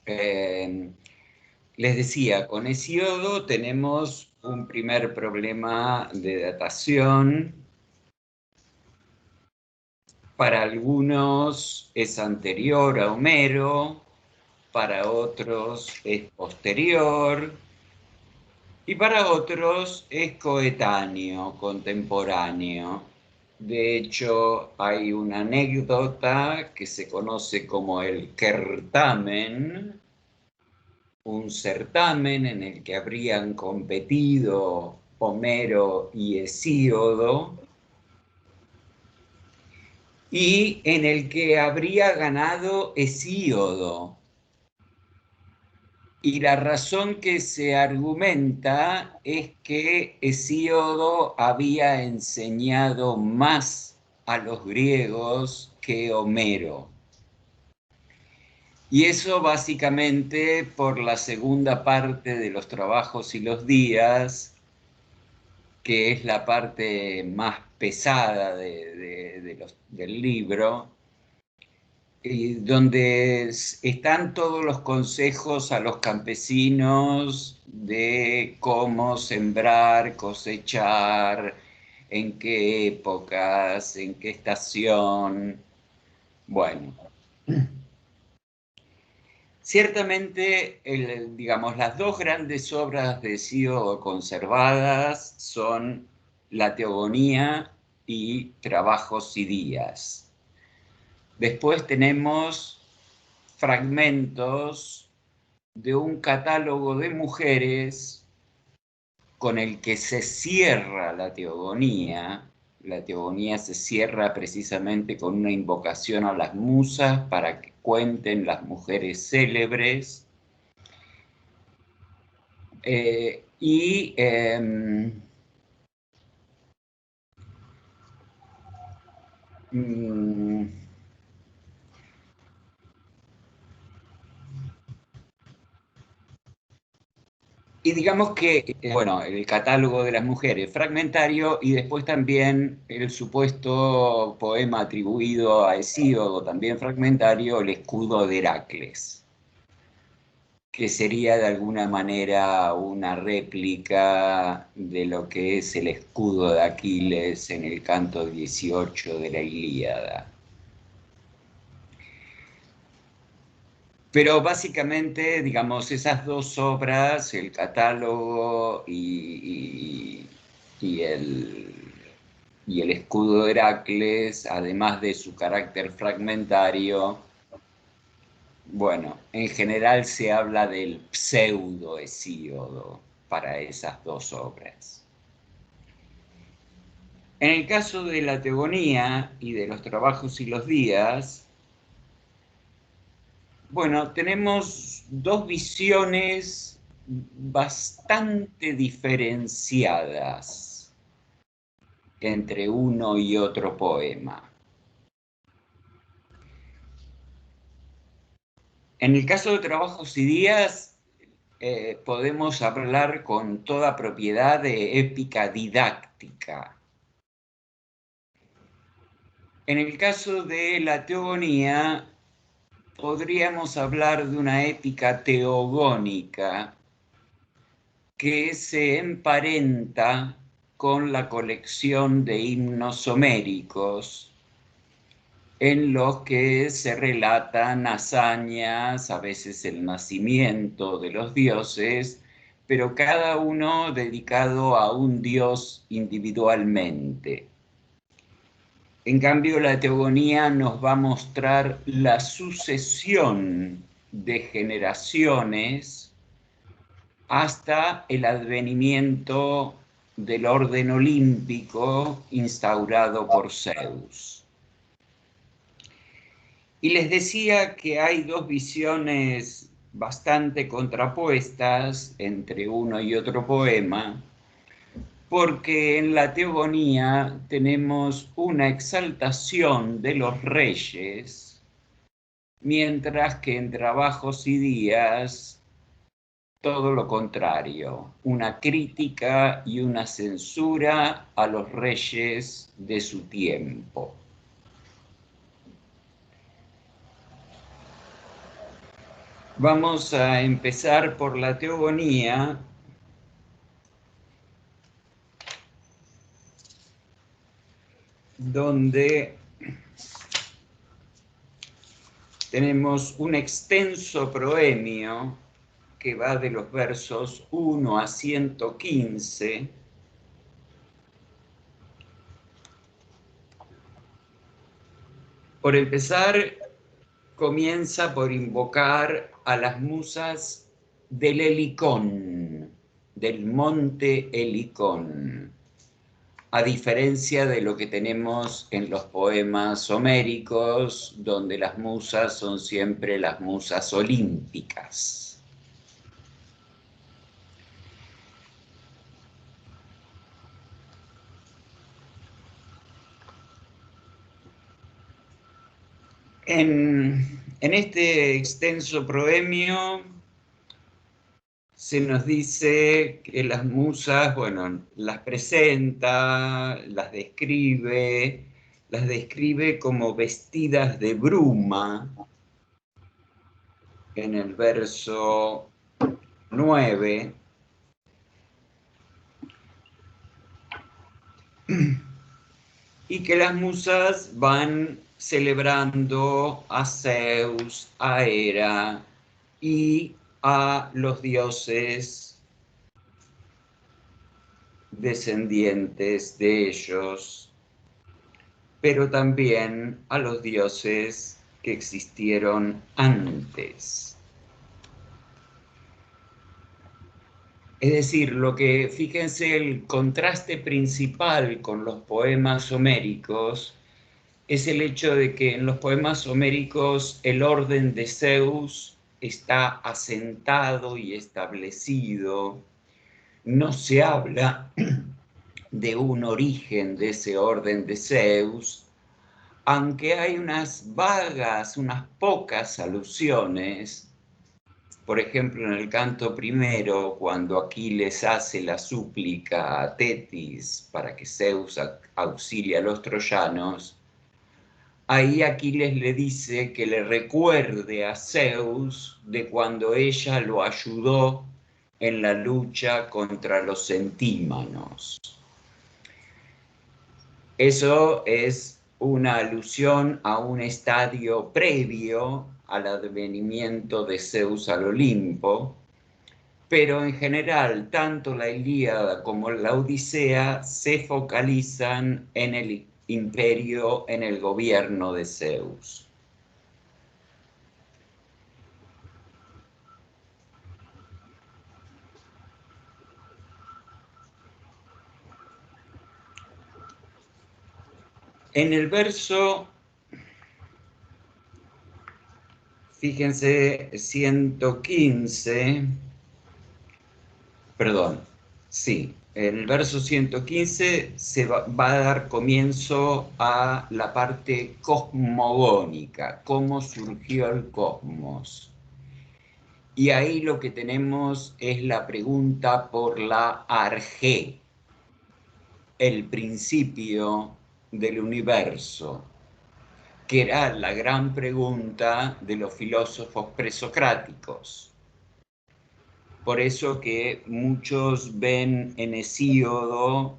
Les decía, con Hesíodo tenemos un primer problema de datación. Para algunos es anterior a Homero, para otros es posterior, y para otros es coetáneo, contemporáneo. De hecho, hay una anécdota que se conoce como el certamen, un certamen en el que habrían competido Homero y Hesíodo, y en el que habría ganado Hesíodo. Y la razón que se argumenta es que Hesíodo había enseñado más a los griegos que Homero. Y eso básicamente por la segunda parte de los trabajos y los días, que es la parte más pesada del libro, y donde están todos los consejos a los campesinos de cómo sembrar, cosechar, en qué épocas, en qué estación. Bueno, ciertamente, digamos, las dos grandes obras de Hesíodo conservadas son la Teogonía y Trabajos y Días. Después tenemos fragmentos de un catálogo de mujeres con el que se cierra la Teogonía. La Teogonía se cierra precisamente con una invocación a las musas para que cuenten las mujeres célebres. Y digamos que, bueno, el catálogo de las mujeres, fragmentario, y después también el supuesto poema atribuido a Hesíodo, también fragmentario, el escudo de Heracles, que sería de alguna manera una réplica de lo que es el escudo de Aquiles en el canto 18 de la Ilíada. Pero básicamente, digamos, esas dos obras, el catálogo y el escudo de Heracles, además de su carácter fragmentario, bueno, en general se habla del pseudo-Hesíodo para esas dos obras. En el caso de la Teogonía y de los Trabajos y los Días, bueno, tenemos dos visiones bastante diferenciadas entre uno y otro poema. En el caso de Trabajos y Días, podemos hablar con toda propiedad de épica didáctica. En el caso de la Teogonía, podríamos hablar de una épica teogónica que se emparenta con la colección de himnos homéricos en los que se relatan hazañas, a veces el nacimiento de los dioses, pero cada uno dedicado a un dios individualmente. En cambio, la Teogonía nos va a mostrar la sucesión de generaciones hasta el advenimiento del orden olímpico instaurado por Zeus. Y les decía que hay dos visiones bastante contrapuestas entre uno y otro poema, porque en la Teogonía tenemos una exaltación de los reyes, mientras que en Trabajos y Días todo lo contrario, una crítica y una censura a los reyes de su tiempo. Vamos a empezar por la teogonía, donde tenemos un extenso proemio que va de los versos 1 a 115. Por empezar, comienza por invocar a las musas del Helicón, del monte Helicón, a diferencia de lo que tenemos en los poemas homéricos, donde las musas son siempre las musas olímpicas. En este extenso proemio se nos dice que las musas, bueno, las presenta, las describe como vestidas de bruma en el verso 9. Y que las musas van celebrando a Zeus, a Hera y a los dioses descendientes de ellos, pero también a los dioses que existieron antes. Es decir, fíjense, el contraste principal con los poemas homéricos es el hecho de que en los poemas homéricos el orden de Zeus está asentado y establecido. No se habla de un origen de ese orden de Zeus, aunque hay unas vagas, unas pocas alusiones. Por ejemplo, en el canto primero, cuando Aquiles hace la súplica a Tetis para que Zeus auxilie a los troyanos, ahí Aquiles le dice que le recuerde a Zeus de cuando ella lo ayudó en la lucha contra los centímanos. Eso es una alusión a un estadio previo al advenimiento de Zeus al Olimpo, pero en general tanto la Ilíada como la Odisea se focalizan en el imperio, en el gobierno de Zeus. En el verso, fíjense, 115, perdón, sí, en el verso 115 se va a dar comienzo a la parte cosmogónica, cómo surgió el cosmos. Y ahí lo que tenemos es la pregunta por la arjé, el principio del universo, que era la gran pregunta de los filósofos presocráticos. Por eso que muchos ven en Hesíodo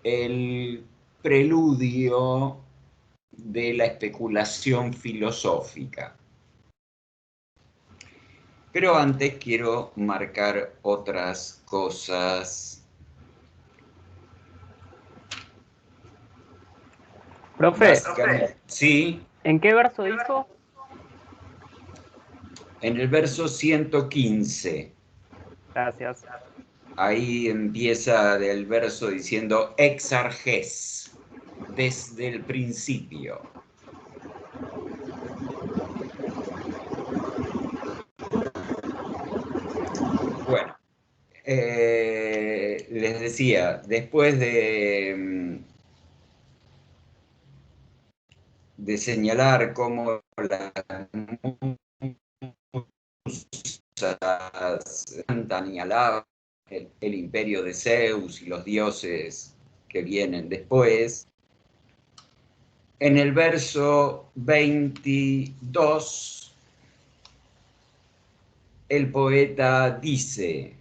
el preludio de la especulación filosófica. Pero antes quiero marcar otras cosas. Profe, Sí, ¿en qué verso dijo? en el verso 115. Gracias. Ahí empieza del verso diciendo exarges, desde el principio. Bueno, les decía, después de señalar cómo las musas cantan y alaban el imperio de Zeus y los dioses que vienen después, en el verso 22 el poeta dice: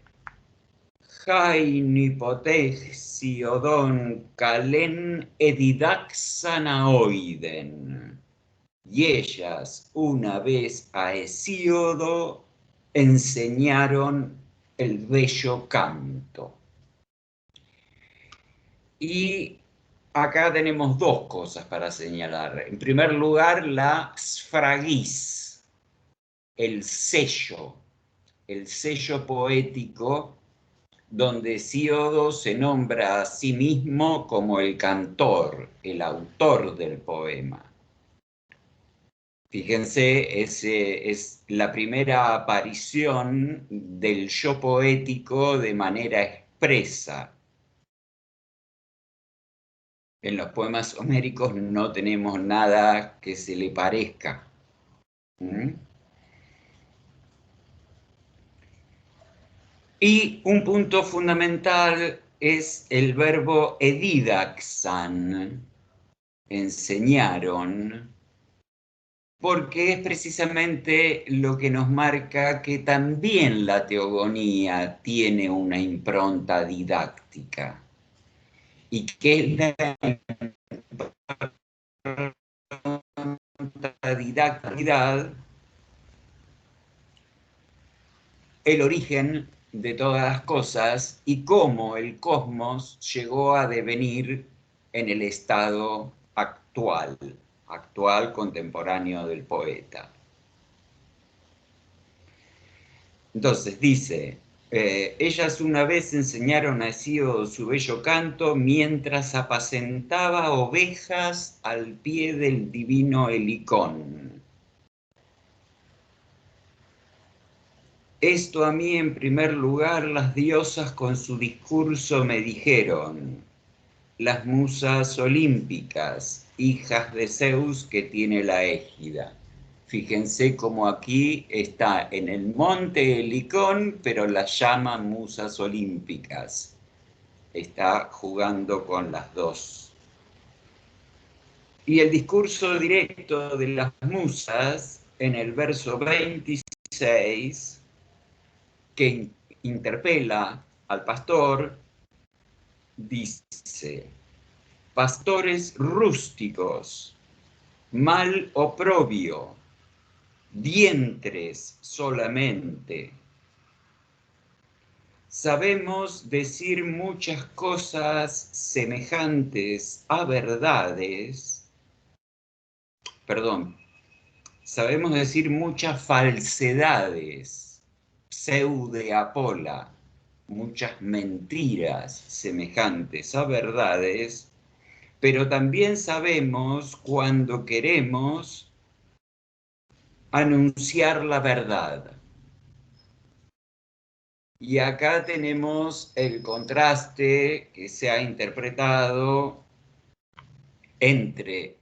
Hain hypotesion calen edidaxana oiden. Y ellas, una vez a Hesíodo, enseñaron el bello canto. Y acá tenemos dos cosas para señalar. En primer lugar, la sfragis, el sello poético, donde Hesíodo se nombra a sí mismo como el cantor, el autor del poema. Fíjense, es la primera aparición del yo poético de manera expresa. En los poemas homéricos no tenemos nada que se le parezca. ¿Mm? Y un punto fundamental es el verbo edidaxan, enseñaron, porque es precisamente lo que nos marca que también la teogonía tiene una impronta didáctica. ¿Y qué es la didacticidad? El origen de todas las cosas y cómo el cosmos llegó a devenir en el estado actual contemporáneo del poeta. Entonces dice, ellas una vez enseñaron a Hesíodo su bello canto mientras apacentaba ovejas al pie del divino Helicón. Esto a mí en primer lugar las diosas con su discurso me dijeron, las musas olímpicas, hijas de Zeus que tiene la égida. Fíjense cómo aquí está en el monte Helicón, pero las llaman musas olímpicas. Está jugando con las dos. Y el discurso directo de las musas en el verso 26, que interpela al pastor, dice: pastores rústicos, mal oprobio, vientres solamente. Sabemos decir muchas cosas semejantes a verdades, sabemos decir muchas falsedades, pseudeapola, muchas mentiras semejantes a verdades, pero también sabemos cuando queremos anunciar la verdad. Y acá tenemos el contraste que se ha interpretado entre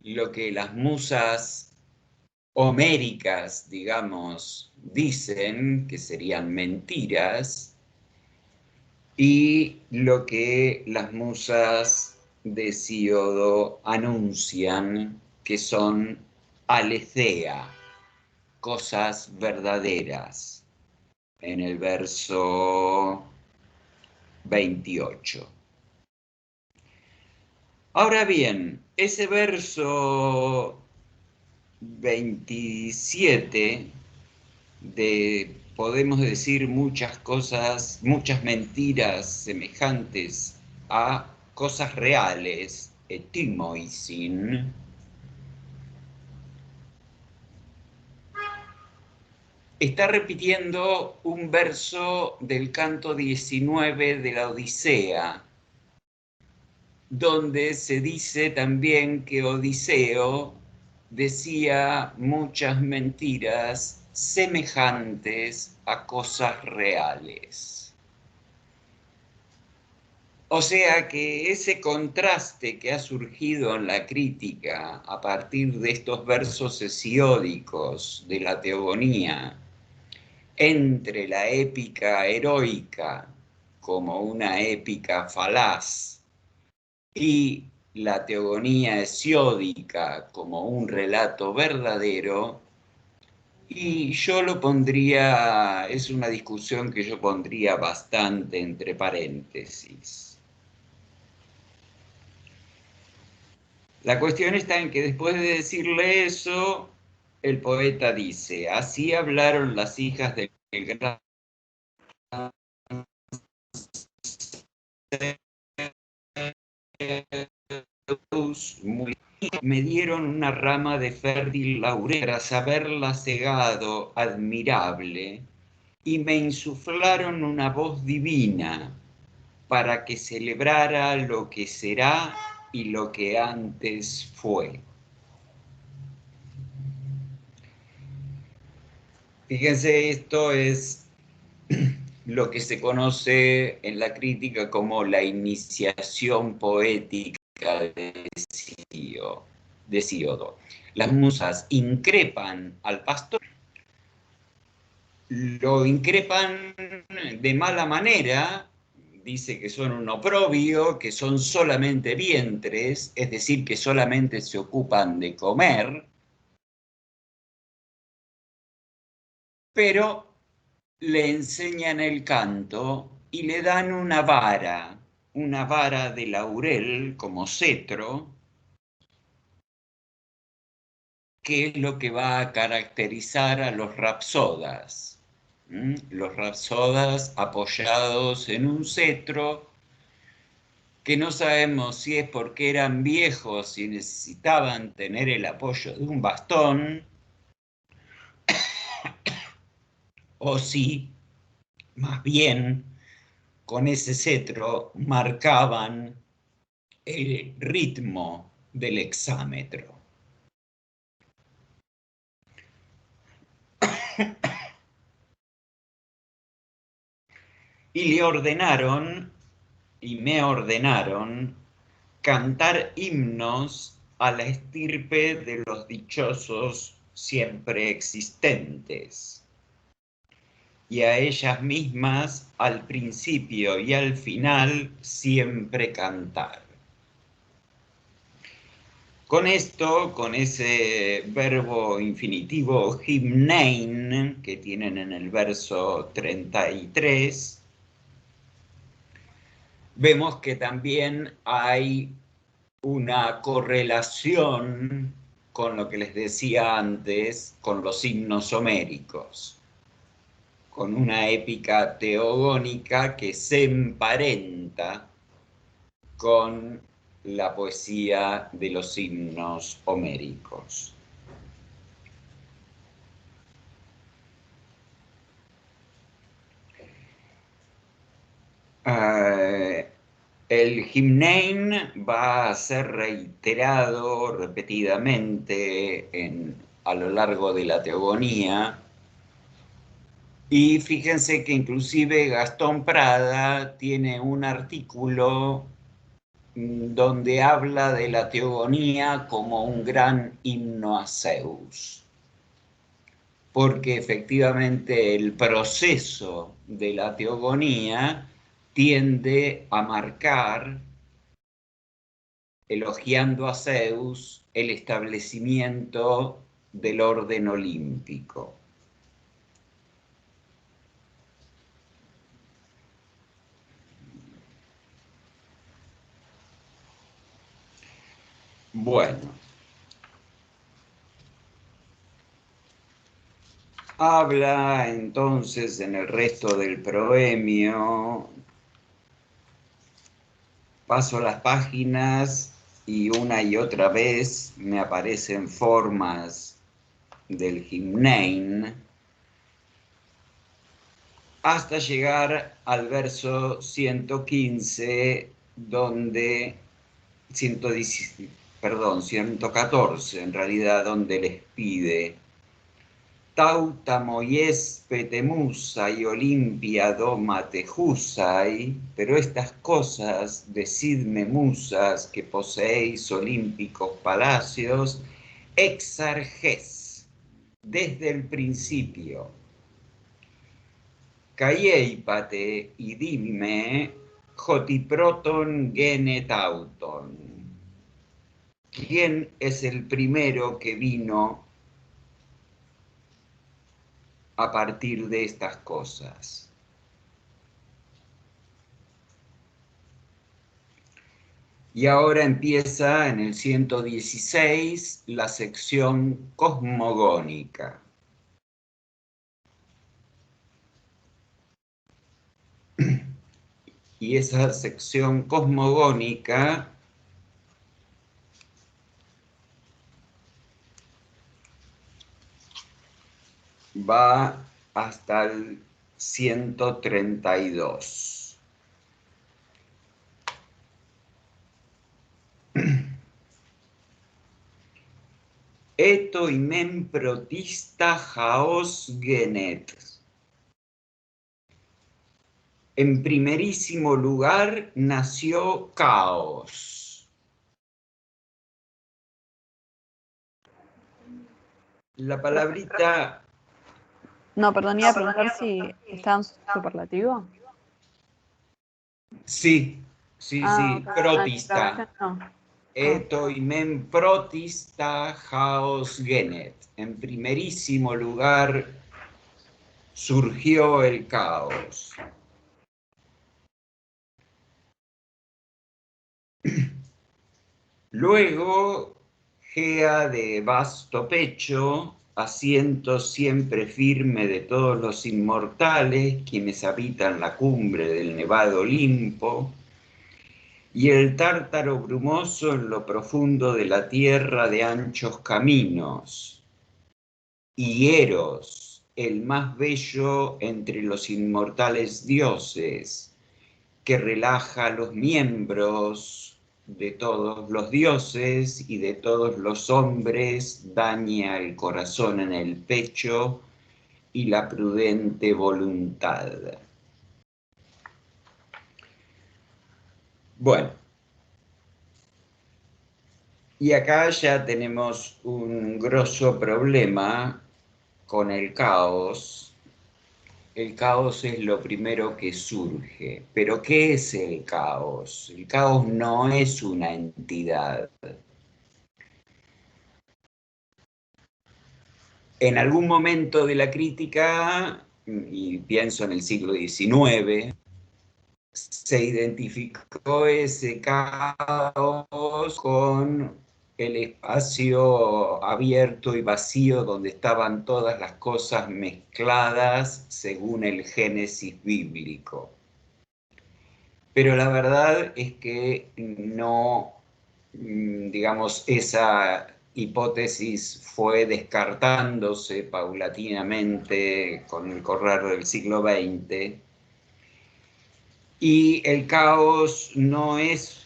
lo que las musas homéricas, digamos, dicen, que serían mentiras, y lo que las musas de Hesíodo anuncian, que son aletheia, cosas verdaderas, en el verso 28. Ahora bien, ese verso 27 podemos decir muchas cosas, muchas mentiras semejantes a cosas reales, etimoisin, está repitiendo un verso del canto 19 de la Odisea, donde se dice también que Odiseo decía muchas mentiras semejantes a cosas reales. O sea que ese contraste que ha surgido en la crítica a partir de estos versos hesiódicos de la teogonía entre la épica heroica como una épica falaz y la teogonía hesiódica como un relato verdadero, Y yo lo pondría, es una discusión que yo pondría bastante entre paréntesis. La cuestión está en que después de decirle eso, el poeta dice, así hablaron las hijas del gran Zeus, me dieron una rama de fértil laurel tras haberla cegado admirable, y me insuflaron una voz divina para que celebrara lo que será y lo que antes fue. Fíjense, esto es lo que se conoce en la crítica como la iniciación poética de Hesíodo. Las musas increpan al pastor, lo increpan de mala manera, dice que son un oprobio, que son solamente vientres, es decir, que solamente se ocupan de comer, pero le enseñan el canto y le dan una vara de laurel como cetro, que es lo que va a caracterizar a los rapsodas. Los rapsodas apoyados en un cetro, que no sabemos si es porque eran viejos y necesitaban tener el apoyo de un bastón, o si, más bien, con ese cetro marcaban el ritmo del hexámetro. Y le ordenaron, y me ordenaron, cantar himnos a la estirpe de los dichosos siempre existentes, y a ellas mismas al principio y al final siempre cantar. Con esto, con ese verbo infinitivo hymnein que tienen en el verso 33, vemos que también hay una correlación con lo que les decía antes, con los himnos homéricos, con una épica teogónica que se emparenta con la poesía de los himnos homéricos. El himnein va a ser reiterado repetidamente a lo largo de la teogonía, y fíjense que inclusive Gastón Prada tiene un artículo donde habla de la teogonía como un gran himno a Zeus, porque efectivamente el proceso de la teogonía tiende a marcar, elogiando a Zeus, el establecimiento del orden olímpico. Bueno, habla entonces en el resto del proemio, paso las páginas y una y otra vez me aparecen formas del himnein, hasta llegar al verso 115, donde 114 en realidad, donde les pide Tauta Petemusa y Olimpia doma tejusai, pero estas cosas decidme musas que poseéis olímpicos palacios, exarges desde el principio. Caieipate y dime, jotiproton genetauton. ¿Quién es el primero que vino a partir de estas cosas. Y ahora empieza en el 116 la sección cosmogónica. Y esa sección cosmogónica va hasta el 132. Eto imen protista chaos genet. En primerísimo lugar nació caos. La palabrita... No, perdón, iba a preguntar si está en superlativo. Sí, sí, Ok. protista. No. Eto imen protista chaos genet. En primerísimo lugar surgió el caos. Luego, Gea de vasto pecho, asiento siempre firme de todos los inmortales, quienes habitan la cumbre del nevado Olimpo, y el tártaro brumoso en lo profundo de la tierra de anchos caminos, y Eros, el más bello entre los inmortales dioses, que relaja los miembros de todos los dioses y de todos los hombres, daña el corazón en el pecho y la prudente voluntad. Bueno, y acá ya tenemos un grosso problema con el caos. El caos es lo primero que surge. ¿Pero qué es el caos? El caos no es una entidad. En algún momento de la crítica, y pienso en el siglo XIX, se identificó ese caos con el espacio abierto y vacío donde estaban todas las cosas mezcladas según el génesis bíblico. Pero la verdad es que no, digamos, esa hipótesis fue descartándose paulatinamente con el correr del siglo XX, y el caos no es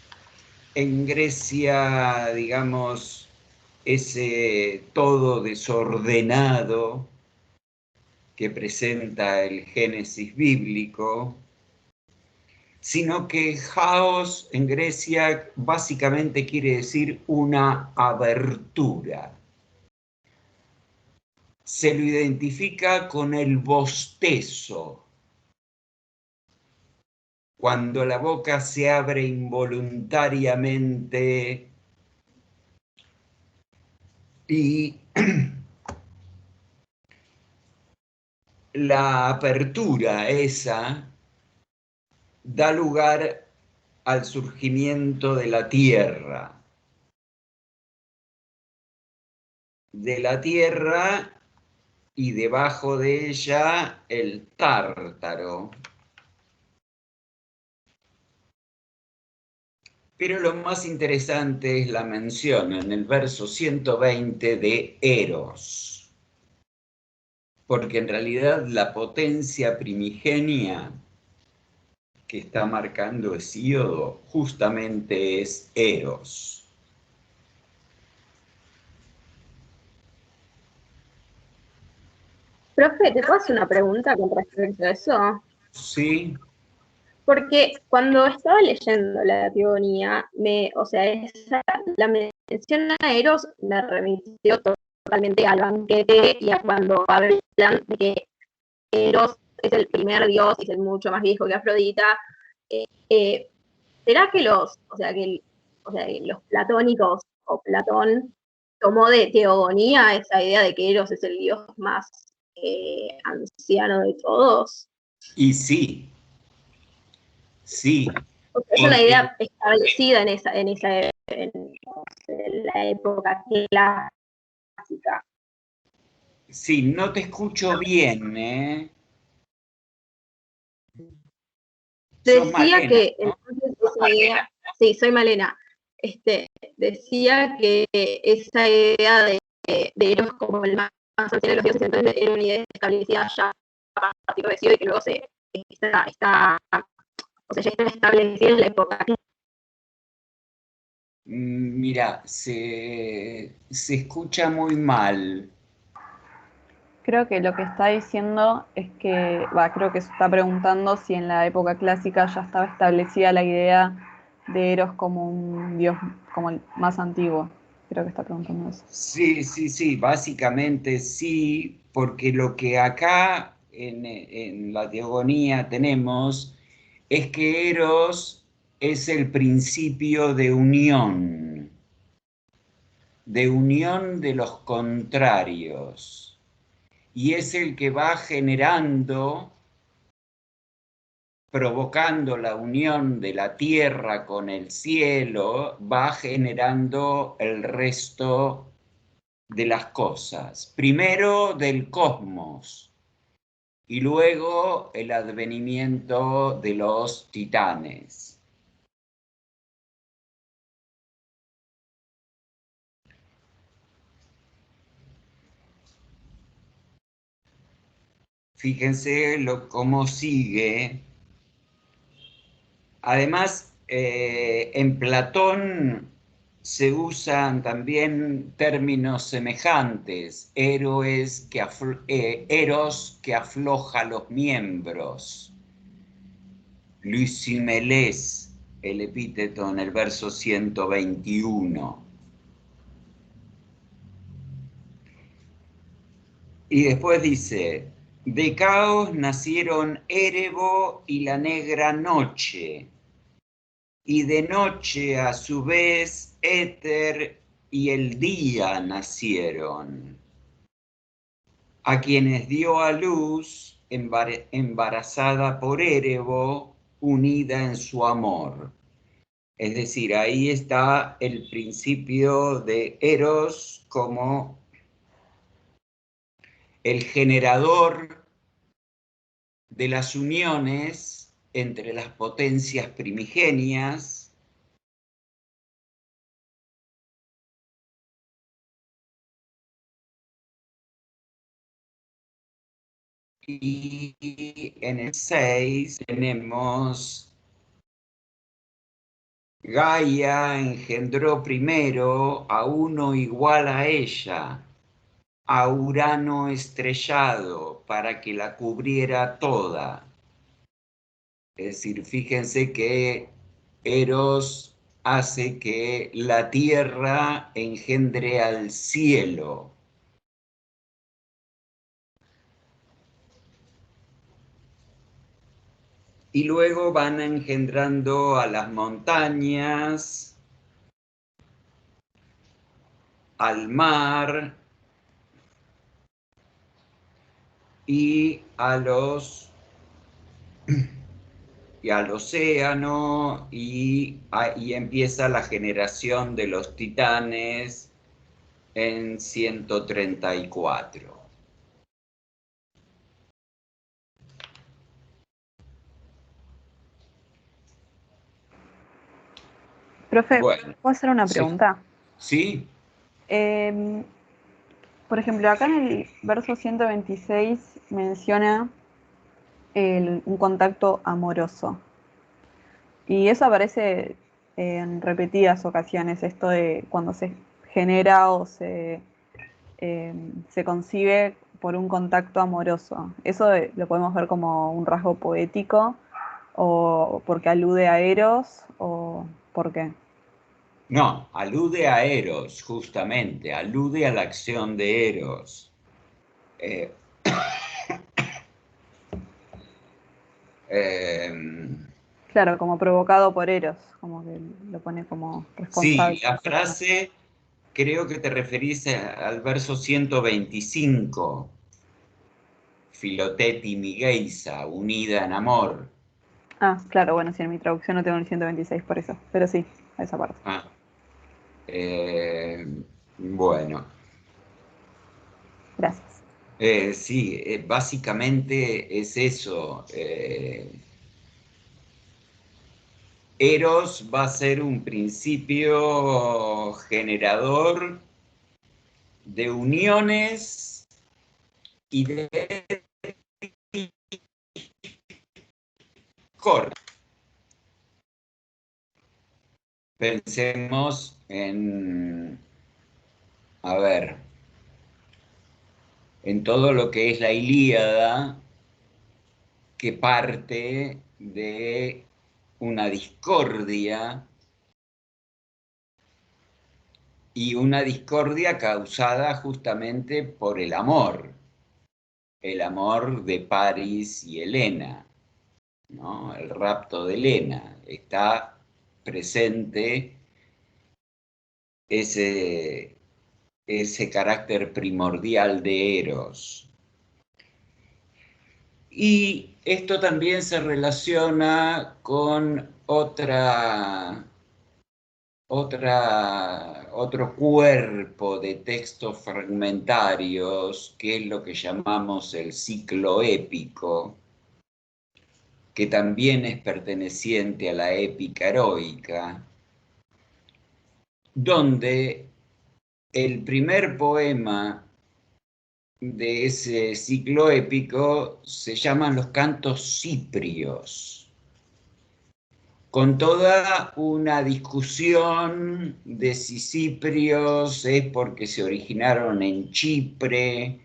en Grecia, digamos, ese todo desordenado que presenta el Génesis bíblico, sino que Chaos en Grecia básicamente quiere decir una abertura. Se lo identifica con el bostezo, cuando la boca se abre involuntariamente y la apertura esa da lugar al surgimiento de la tierra. De la tierra y debajo de ella el tártaro. Pero lo más interesante es la mención en el verso 120 de Eros, porque en realidad la potencia primigenia que está marcando Hesíodo justamente es Eros. Profe, ¿te puedo hacer una pregunta con respecto a eso? Sí, Porque cuando estaba leyendo la teogonía, o sea, la mención a Eros me remitió totalmente al banquete y a cuando hablan de que Eros es el primer dios y es el mucho más viejo que Afrodita. ¿Será que los platónicos o Platón tomó de teogonía esa idea de que Eros es el dios más anciano de todos. Y sí, sí, O sea, es una porque idea establecida en la época clásica. sí, no te escucho bien, ¿eh? Sos Decía Malena, que ¿no? entonces esa idea, sí, soy Malena, decía que esa idea de Eros como el más anciano de los dioses, entonces era una idea establecida ya a partir de siglo y que luego o sea, ya está establecida en la época. Mira, se escucha muy mal. Creo que lo que está diciendo es que, creo que se está preguntando si en la época clásica ya estaba establecida la idea de Eros como un dios, como el más antiguo. Creo que está preguntando eso. Sí, sí, sí, básicamente sí, porque lo que acá en la teogonía tenemos es que Eros es el principio de unión de los contrarios, y es el que va generando, provocando la unión de la tierra con el cielo, va generando el resto de las cosas. Primero del cosmos y luego el advenimiento de los titanes. Fíjense cómo sigue. Además, en Platón se usan también términos semejantes, eros que afloja los miembros, Lysimeles, el epíteto en el verso 121. Y después dice, de Caos nacieron Erebo y la negra noche, y de noche a su vez Éter y el día nacieron, a quienes dio a luz embarazada por Erebo, unida en su amor. Es decir, ahí está el principio de Eros como el generador de las uniones entre las potencias primigenias y en el 6 tenemos Gaia engendró primero a uno igual a ella, a Urano estrellado, para que la cubriera toda. Es decir, fíjense que Eros hace que la tierra engendre al cielo. Y luego van engendrando a las montañas, al mar y al océano, y empieza la generación de los titanes en 134. Profe, Bueno, ¿puedo hacer una sí, pregunta? sí, Em, por ejemplo, acá en el verso 126 menciona un contacto amoroso. Y eso aparece en repetidas ocasiones, esto de cuando se genera o se concibe por un contacto amoroso. ¿Eso lo podemos ver como un rasgo poético o porque alude a Eros o por qué? no, alude a Eros, justamente, alude a la acción de Eros. Eh, eh, Claro, como provocado por Eros, como que lo pone como sí, responsable. la frase, creo que te referís al verso 125. Filoteti mi geisa, unida en amor. Ah, claro, bueno, sí, en mi traducción no tengo el 126 por eso, pero sí, a esa parte. Ah, bueno, Gracias. sí, básicamente es eso. Eros va a ser un principio generador de uniones y de discordia. Pensemos a ver, en todo lo que es la Ilíada, que parte de una discordia y una discordia causada justamente por el amor de Paris y Helena, ¿no? El rapto de Helena. Está presente ese, ese carácter primordial de Eros. Y esto también se relaciona con otro cuerpo de textos fragmentarios, que es lo que llamamos el ciclo épico, que también es perteneciente a la épica heroica, donde el primer poema de ese ciclo épico se llaman los cantos ciprios, con toda una discusión de si ciprios es porque se originaron en Chipre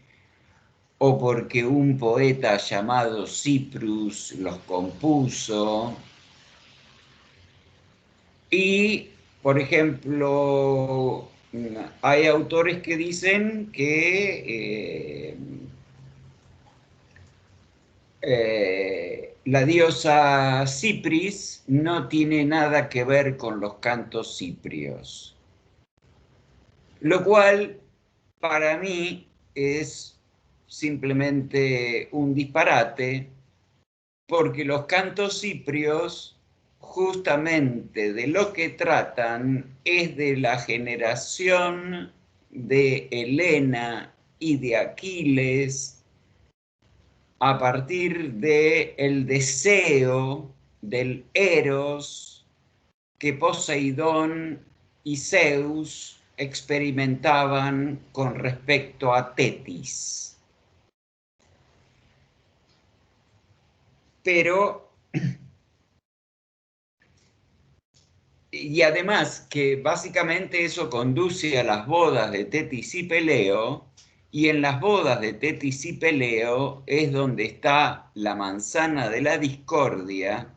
o porque un poeta llamado Cyprus los compuso. Y, por ejemplo, hay autores que dicen que la diosa Cipris no tiene nada que ver con los cantos ciprios, lo cual para mí es simplemente un disparate, porque los cantos ciprios justamente de lo que tratan es de la generación de Helena y de Aquiles a partir del deseo del Eros que Poseidón y Zeus experimentaban con respecto a Tetis. Pero, y además que básicamente eso conduce a las bodas de Tetis y Peleo, y en las bodas de Tetis y Peleo es donde está la manzana de la discordia,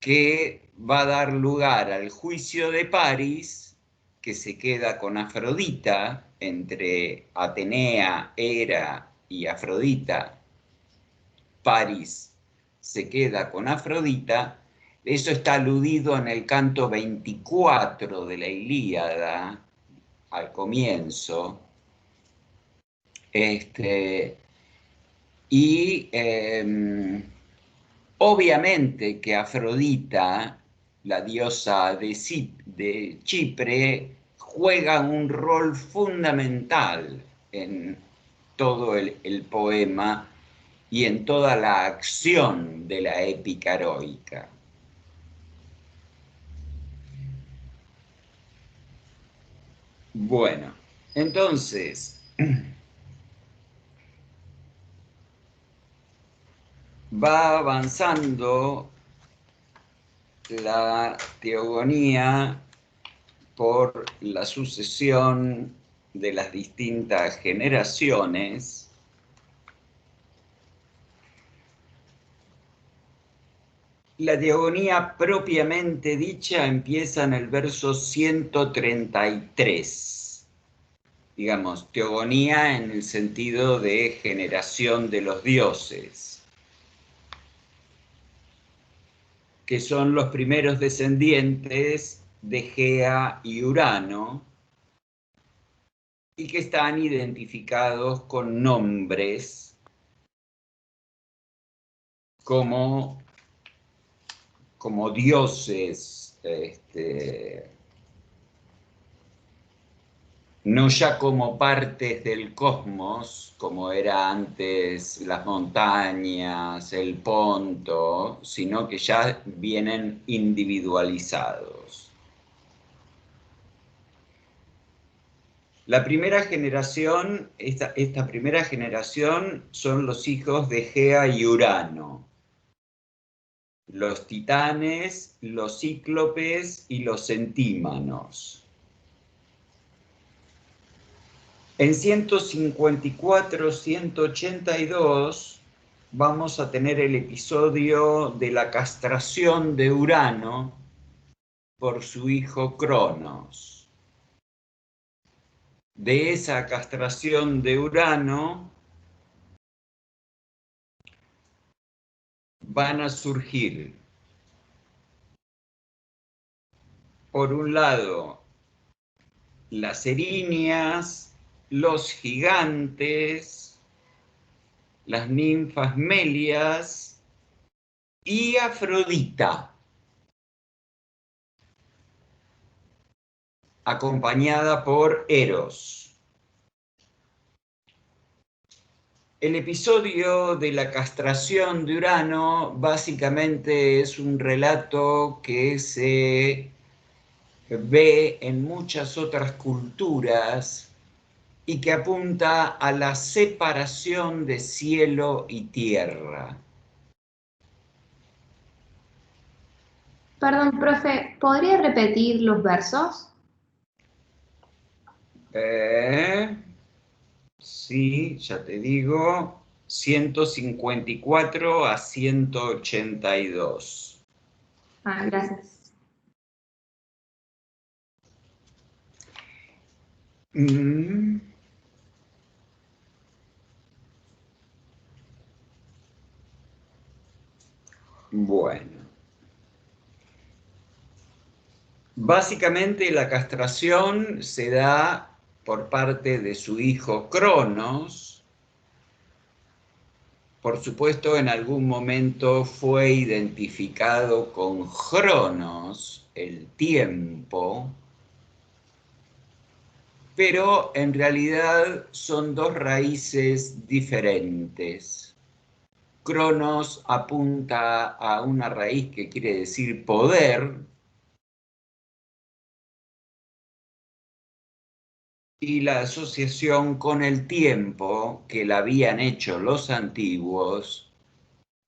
que va a dar lugar al juicio de Paris, que se queda con Afrodita, entre Atenea, Hera y Afrodita. Paris se queda con Afrodita. Eso está aludido en el canto 24 de la Ilíada, al comienzo. Y obviamente que Afrodita, la diosa de Chipre, juega un rol fundamental en todo el poema y en toda la acción de la épica heroica. Bueno, entonces va avanzando la teogonía por la sucesión de las distintas generaciones. La teogonía propiamente dicha empieza en el verso 133. Digamos, teogonía en el sentido de generación de los dioses, que son los primeros descendientes de Gea y Urano, y que están identificados con nombres como dioses, no ya como partes del cosmos, como era antes las montañas, el ponto, sino que ya vienen individualizados. La primera generación, esta primera generación son los hijos de Gea y Urano, los titanes, los cíclopes y los centímanos. En 154, 182 vamos a tener el episodio de la castración de Urano por su hijo Cronos. De esa castración de Urano van a surgir, por un lado, las erinias, los gigantes, las ninfas melias y Afrodita, acompañada por Eros. El episodio de la castración de Urano básicamente es un relato que se ve en muchas otras culturas y que apunta a la separación de cielo y tierra. Perdón, profe, ¿podría repetir los versos? Sí, ya te digo, 154 a 182. Ah, gracias. Bueno. Básicamente la castración se da por parte de su hijo Cronos. Por supuesto, en algún momento fue identificado con Cronos, el tiempo, pero en realidad son dos raíces diferentes. Cronos apunta a una raíz que quiere decir poder, y la asociación con el tiempo que la habían hecho los antiguos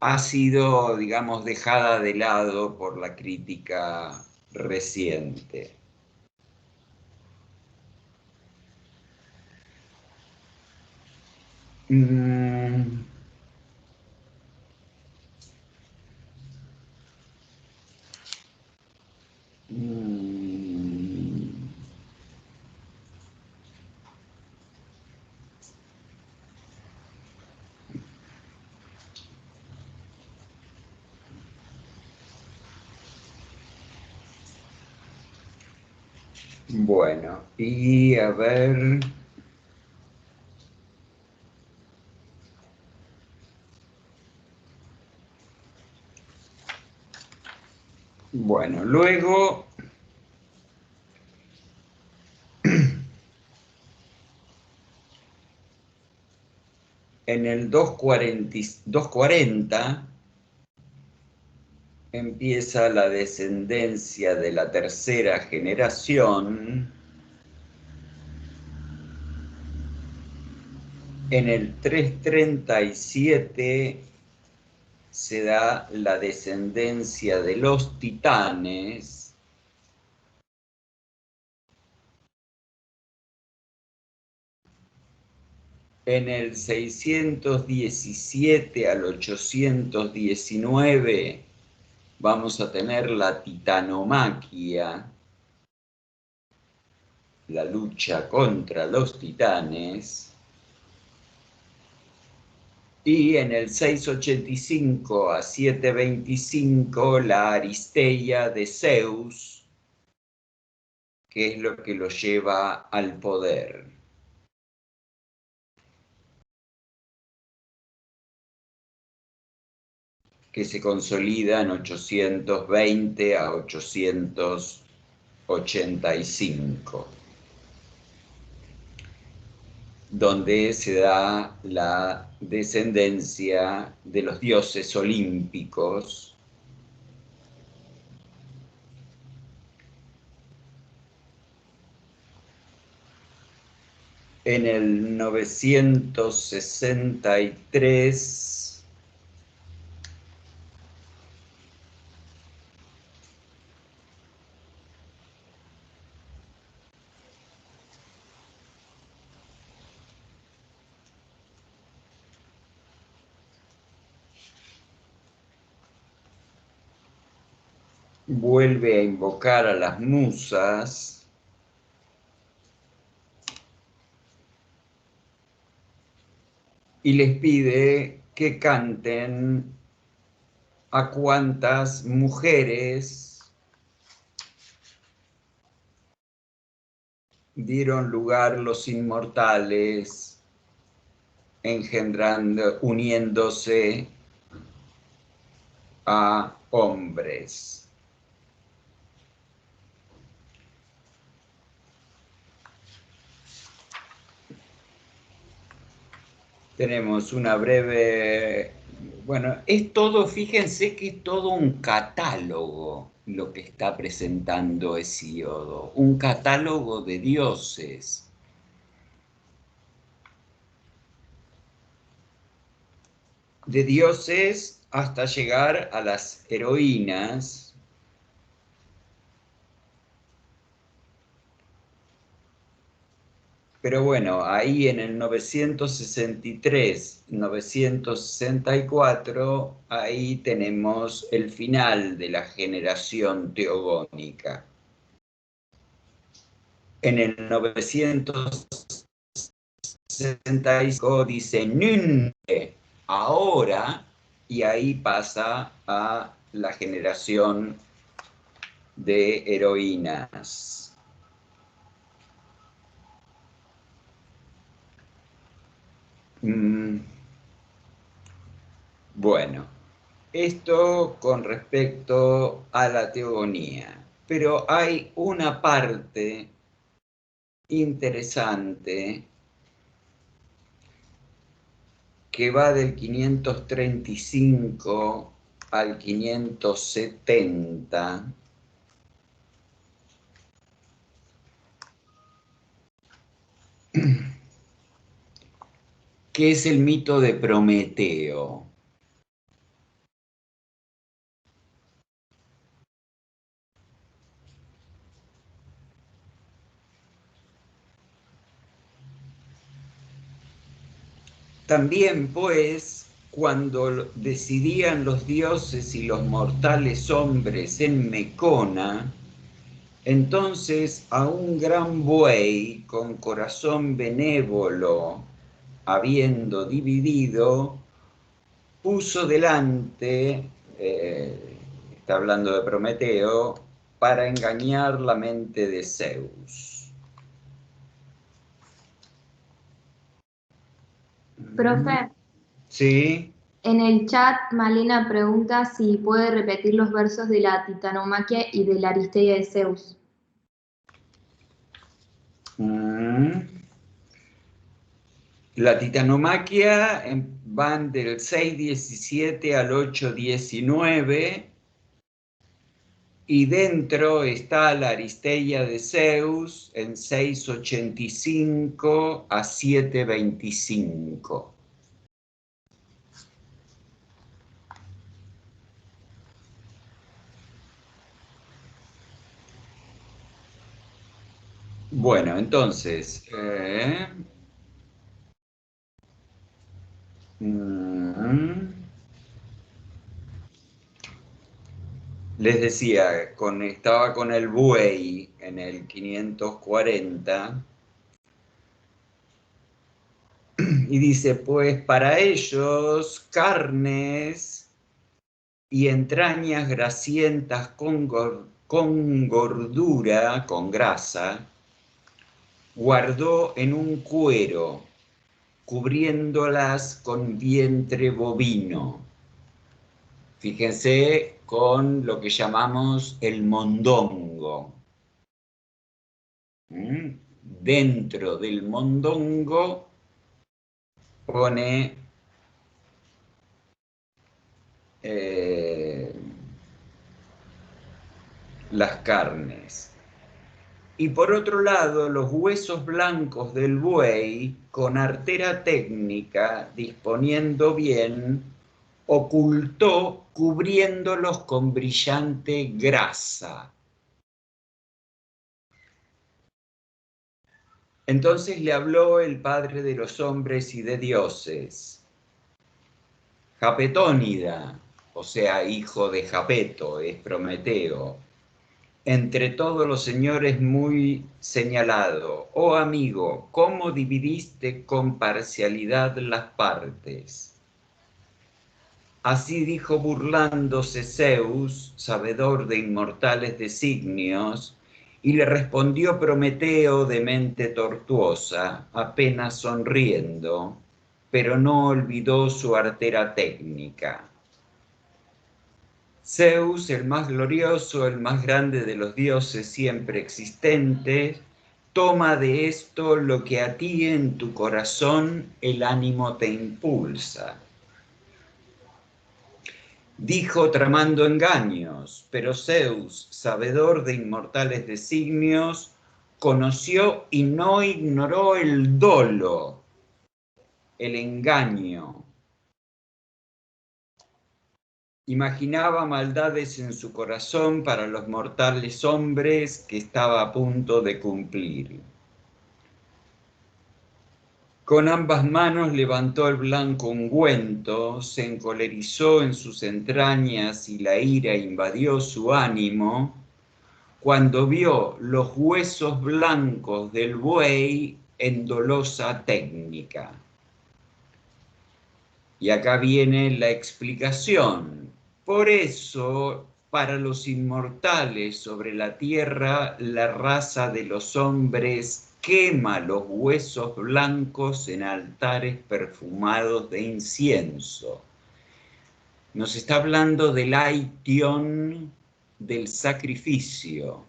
ha sido, digamos, dejada de lado por la crítica reciente. Mm. Bueno, y a ver. Bueno, luego en el 240 empieza la descendencia de la tercera generación. En el 337 se da la descendencia de los titanes. En el 617 al 819 vamos a tener la titanomaquia, la lucha contra los titanes. Y en el 685 a 725 la Aristeia de Zeus, que es lo que lo lleva al poder. que se consolida en 820 a 885, donde se da la descendencia de los dioses olímpicos. En el 963 vuelve a invocar a las musas y les pide que canten a cuantas mujeres dieron lugar los inmortales, engendrando, uniéndose a hombres. Tenemos una breve... Bueno, es todo, fíjense que es todo un catálogo lo que está presentando Hesíodo, un catálogo de dioses. De dioses hasta llegar a las heroínas. Pero bueno, ahí en el 963, 964, ahí tenemos el final de la generación teogónica. En el 965 dice Nunne, ahora, y ahí pasa a la generación de heroínas. Bueno, esto con respecto a la teogonía, pero hay una parte interesante que va del 535 al 570, que es el mito de Prometeo. También, pues, cuando decidían los dioses y los mortales hombres en Mecona, entonces a un gran buey con corazón benévolo, habiendo dividido, puso delante, está hablando de Prometeo, para engañar la mente de Zeus. Profe, ¿Sí? en el chat Malena pregunta si puede repetir los versos de la Titanomaquia y de la Aristeia de Zeus. La Titanomaquia van del 6:17 al 8:19 y dentro está la Aristeia de Zeus en 6:85 a 7:25. Bueno, entonces, les decía, estaba con el buey en el 540 y dice, pues para ellos carnes y entrañas grasientas con gordura, con grasa, guardó en un cuero, cubriéndolas con vientre bovino. Fíjense con lo que llamamos el mondongo. Dentro del mondongo pone las carnes. Y por otro lado, los huesos blancos del buey, con artera técnica, disponiendo bien, ocultó cubriéndolos con brillante grasa. Entonces le habló el padre de los hombres y de dioses, Japetónida, o sea, hijo de Japeto, es Prometeo, entre todos los señores muy señalado, oh amigo, ¿cómo dividiste con parcialidad las partes? Así dijo burlándose Zeus, sabedor de inmortales designios, y le respondió Prometeo de mente tortuosa, apenas sonriendo, pero no olvidó su artera técnica. Zeus, el más glorioso, el más grande de los dioses siempre existentes, toma de esto lo que a ti en tu corazón el ánimo te impulsa. Dijo tramando engaños, pero Zeus, sabedor de inmortales designios, conoció y no ignoró el dolo, el engaño. Imaginaba maldades en su corazón para los mortales hombres que estaba a punto de cumplir. Con ambas manos levantó el blanco ungüento, se encolerizó en sus entrañas y la ira invadió su ánimo, cuando vio los huesos blancos del buey en dolosa técnica. Y acá viene la explicación. Por eso, para los inmortales sobre la tierra, la raza de los hombres quema los huesos blancos en altares perfumados de incienso. Nos está hablando del aithion del sacrificio,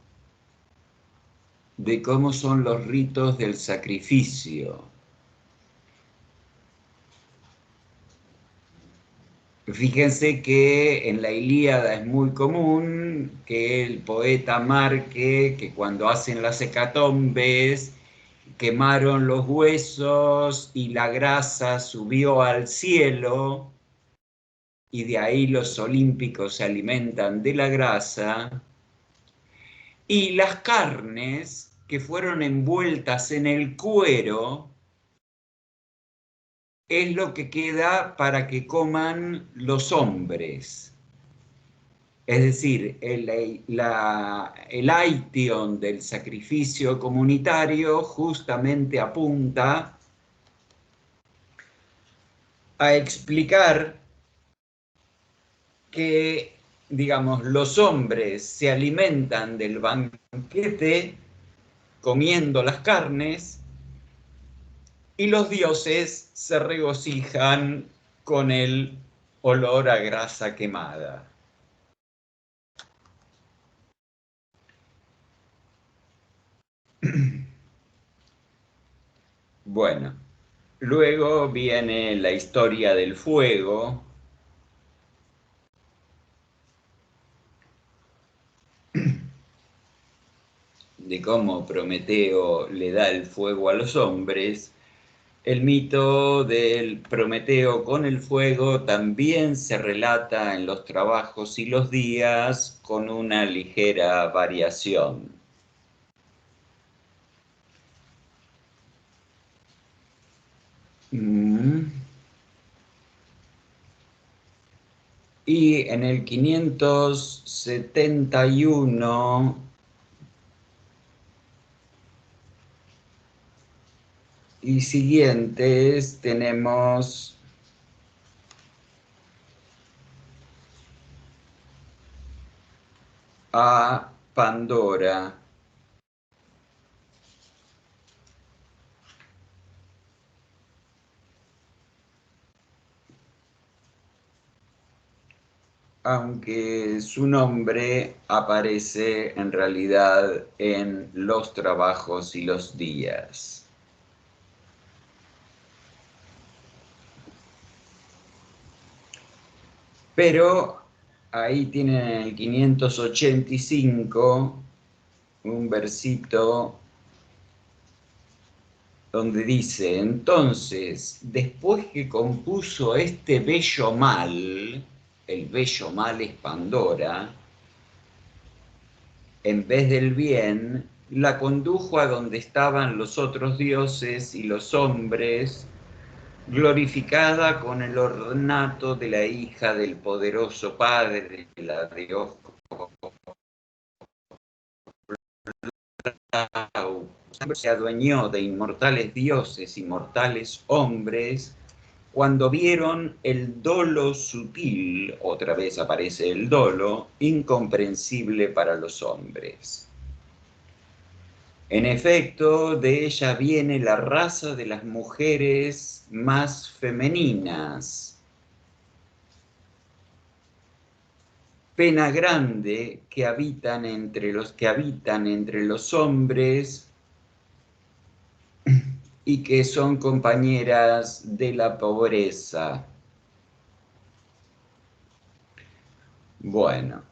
de cómo son los ritos del sacrificio. Fíjense que en la Ilíada es muy común que el poeta marque que cuando hacen las hecatombes quemaron los huesos y la grasa subió al cielo y de ahí los olímpicos se alimentan de la grasa, y las carnes que fueron envueltas en el cuero es lo que queda para que coman los hombres. Es decir, el aithion del sacrificio comunitario justamente apunta a explicar que, digamos, los hombres se alimentan del banquete comiendo las carnes y los dioses se regocijan con el olor a grasa quemada. Bueno, luego viene la historia del fuego. De cómo Prometeo le da el fuego a los hombres. El mito del Prometeo con el fuego también se relata en los trabajos y los días con una ligera variación. Y en el 571 y siguientes tenemos a Pandora. aunque su nombre aparece en realidad en los trabajos y los días. Pero ahí tienen en el 585 un versito donde dice: entonces, después que compuso este bello mal, el bello mal es Pandora, en vez del bien, la condujo a donde estaban los otros dioses y los hombres, glorificada con el ornato de la hija del poderoso padre, la de ojos se adueñó de inmortales dioses y mortales hombres, cuando vieron el dolo sutil, otra vez aparece el dolo, incomprensible para los hombres. En efecto, de ella viene la raza de las mujeres más femeninas. Pena grande que habitan entre los hombres y que son compañeras de la pobreza. Bueno.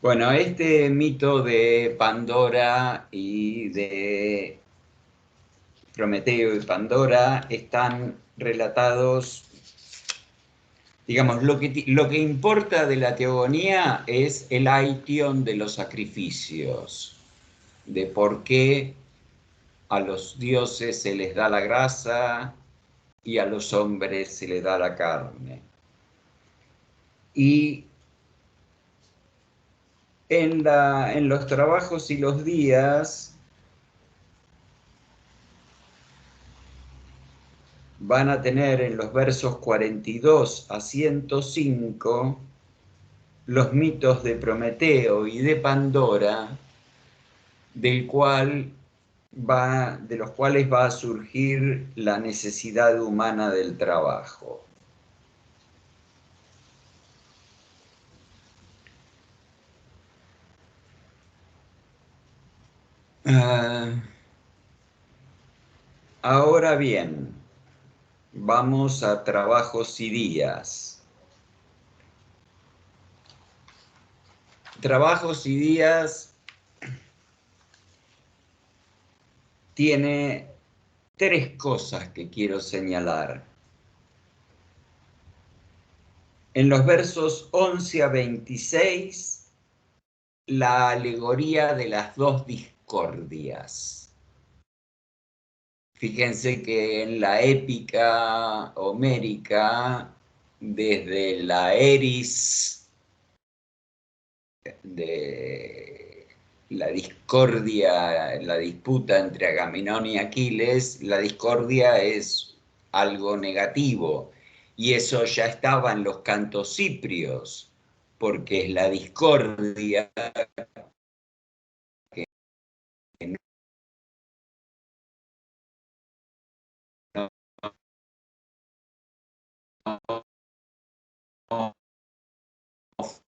Bueno, este mito de Pandora y de Prometeo y Pandora están relatados, digamos, lo que importa de la teogonía es el aition de los sacrificios, de por qué a los dioses se les da la grasa y a los hombres se les da la carne. Y en los trabajos y los días van a tener en los versos 42 a 105 los mitos de Prometeo y de Pandora, de los cuales va a surgir la necesidad humana del trabajo. Ahora bien, vamos a trabajos y días. Trabajos y días tiene tres cosas que quiero señalar. En los versos 11 a 26, la alegoría de las dos discordias. Fíjense que en la épica homérica, desde la Eris de la discordia, la disputa entre Agamenón y Aquiles, la discordia es algo negativo, y eso ya estaba en los cantos ciprios, porque es la discordia que no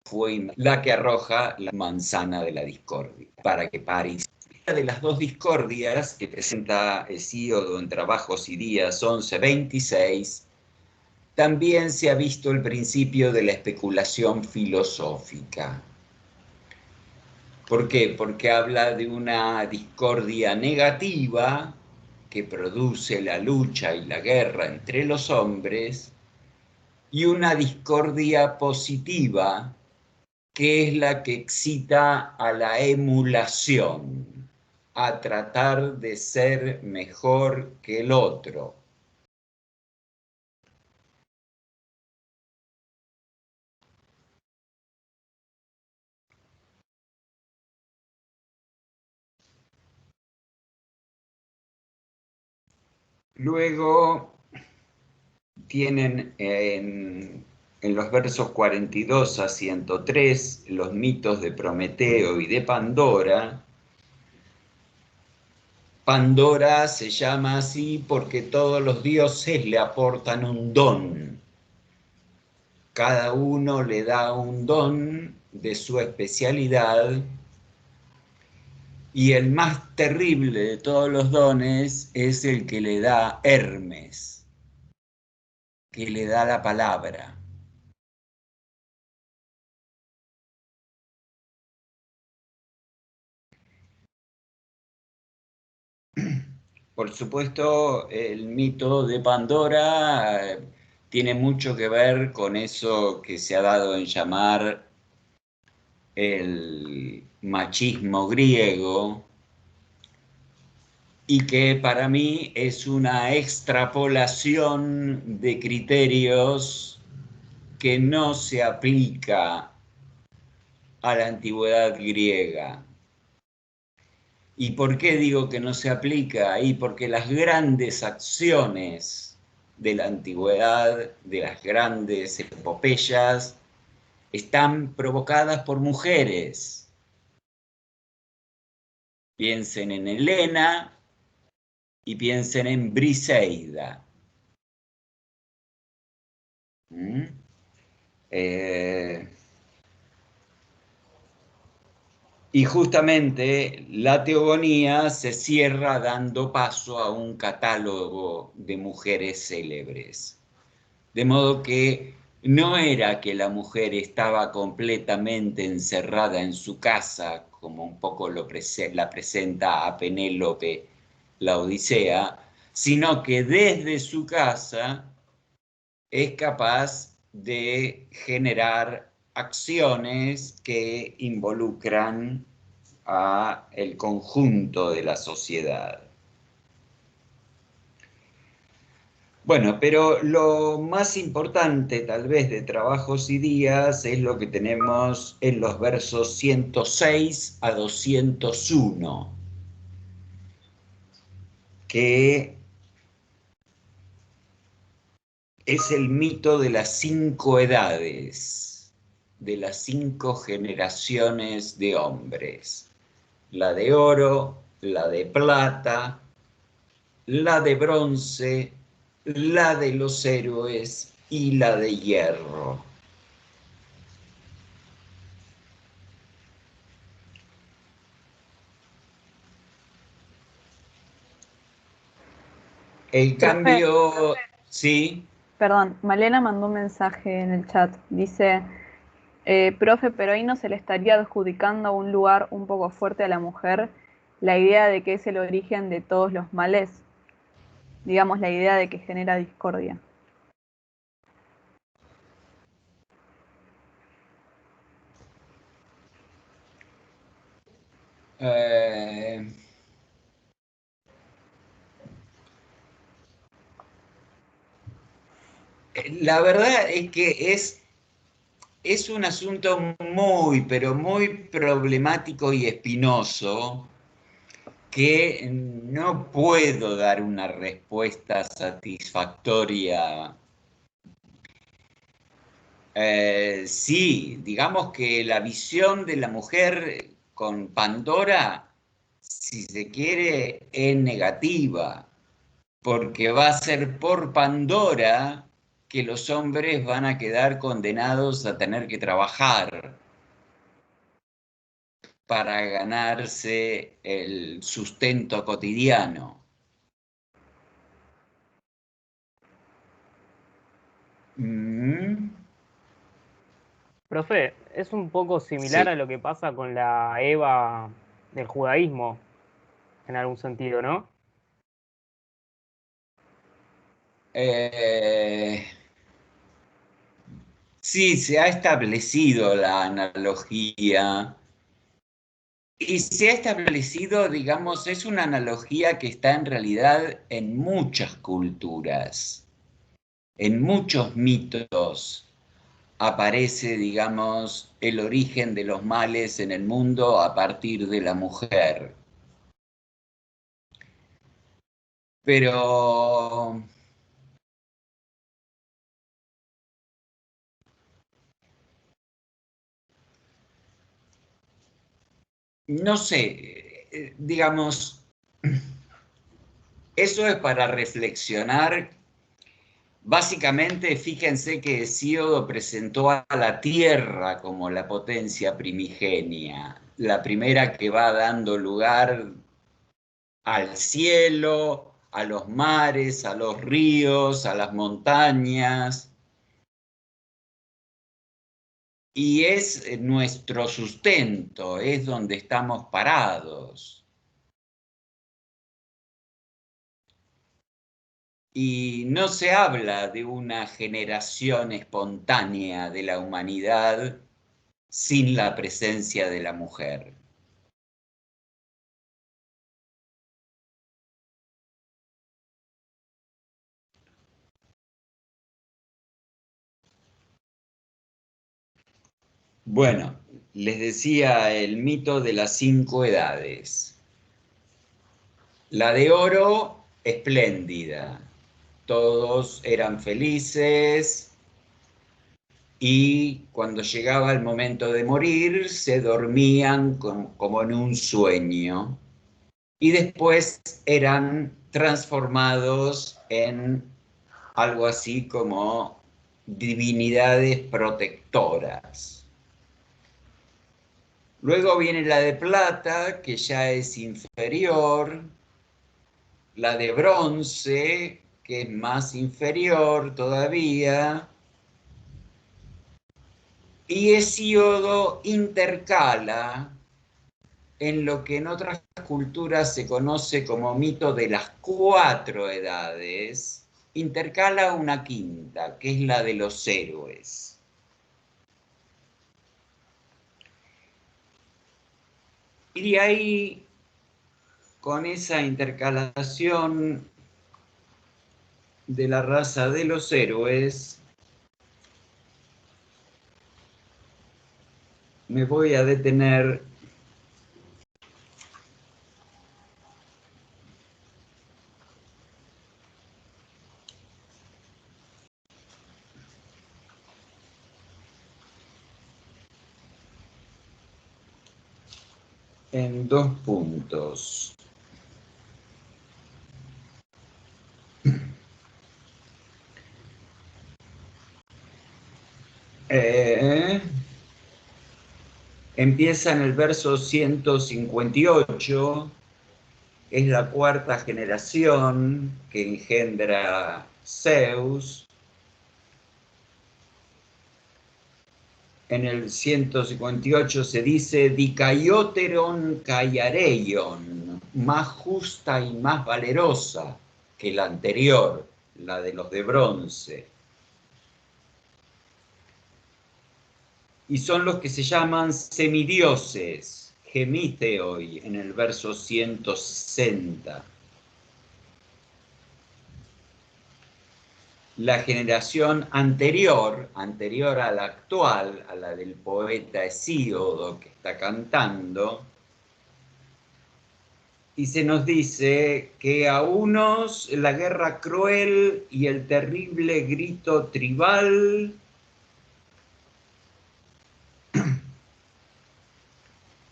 fue la que arroja la manzana de la discordia, para que París. De las dos discordias que presenta Hesíodo en Trabajos y Días 11:26, también se ha visto el principio de la especulación filosófica. ¿Por qué? Porque habla de una discordia negativa que produce la lucha y la guerra entre los hombres, y una discordia positiva que es la que excita a la emulación, a tratar de ser mejor que el otro. Luego tienen en los versos 42 a 103 los mitos de Prometeo y de Pandora, Pandora se llama así porque todos los dioses le aportan un don. Cada uno le da un don de su especialidad y el más terrible de todos los dones es el que le da Hermes, que le da la palabra. Por supuesto, el mito de Pandora tiene mucho que ver con eso que se ha dado en llamar el machismo griego y que para mí es una extrapolación de criterios que no se aplica a la antigüedad griega. ¿Y por qué digo que no se aplica? Y porque las grandes acciones de la antigüedad, de las grandes epopeyas, están provocadas por mujeres. Piensen en Helena y piensen en Briseida. ¿Mm? Y justamente la teogonía se cierra dando paso a un catálogo de mujeres célebres. De modo que no era que la mujer estaba completamente encerrada en su casa, como un poco la presenta a Penélope la Odisea, sino que desde su casa es capaz de generar acciones que involucran a el conjunto de la sociedad. Bueno, pero lo más importante tal vez de Trabajos y Días es lo que tenemos en los versos 106 a 201, que es el mito de las 5 edades, de las 5 generaciones de hombres. La de oro, la de plata, la de bronce, la de los héroes y la de hierro. El Profe, cambio, sí, perdón, Malena mandó un mensaje en el chat. Dice, profe, pero ahí no se le estaría adjudicando un lugar un poco fuerte a la mujer la idea de que es el origen de todos los males, digamos la idea de que genera discordia. eh, la verdad es que es un asunto muy, pero muy problemático y espinoso que no puedo dar una respuesta satisfactoria. Sí, digamos que la visión de la mujer con Pandora, si se quiere, es negativa, porque va a ser por Pandora que los hombres van a quedar condenados a tener que trabajar para ganarse el sustento cotidiano. Mm. Profe, es un poco similar Sí. a lo que pasa con la Eva del judaísmo, en algún sentido, ¿no? Eh, sí, se ha establecido la analogía y se ha establecido, digamos, es una analogía que está en realidad en muchas culturas, en muchos mitos aparece, digamos, el origen de los males en el mundo a partir de la mujer. Pero no sé, digamos, Eso es para reflexionar. Básicamente, fíjense que Hesíodo presentó a la tierra como la potencia primigenia, la primera que va dando lugar al cielo, a los mares, a los ríos, a las montañas, y es nuestro sustento, es donde estamos parados. Y no se habla de una generación espontánea de la humanidad sin la presencia de la mujer. Bueno, les decía el mito de las 5 edades. La de oro, espléndida. Todos eran felices y cuando llegaba el momento de morir se dormían como en un sueño y después eran transformados en algo así como divinidades protectoras. Luego viene la de plata, que ya es inferior, la de bronce, que es más inferior todavía, y Hesíodo intercala en lo que en otras culturas se conoce como mito de las 4 edades, intercala una quinta, que es la de los héroes. Y de ahí, con esa intercalación de la raza de los héroes, me voy a detener en 2 puntos. Empieza en el verso 158, es la 4ª generación que engendra Zeus. En el 158 se dice Dikaioteron Kaiareion, más justa y más valerosa que la anterior, la de los de bronce. Y son los que se llaman semidioses, gemiteoi, en el verso 160. La generación anterior a la actual, a la del poeta Hesíodo que está cantando, y se nos dice que a unos la guerra cruel y el terrible grito tribal,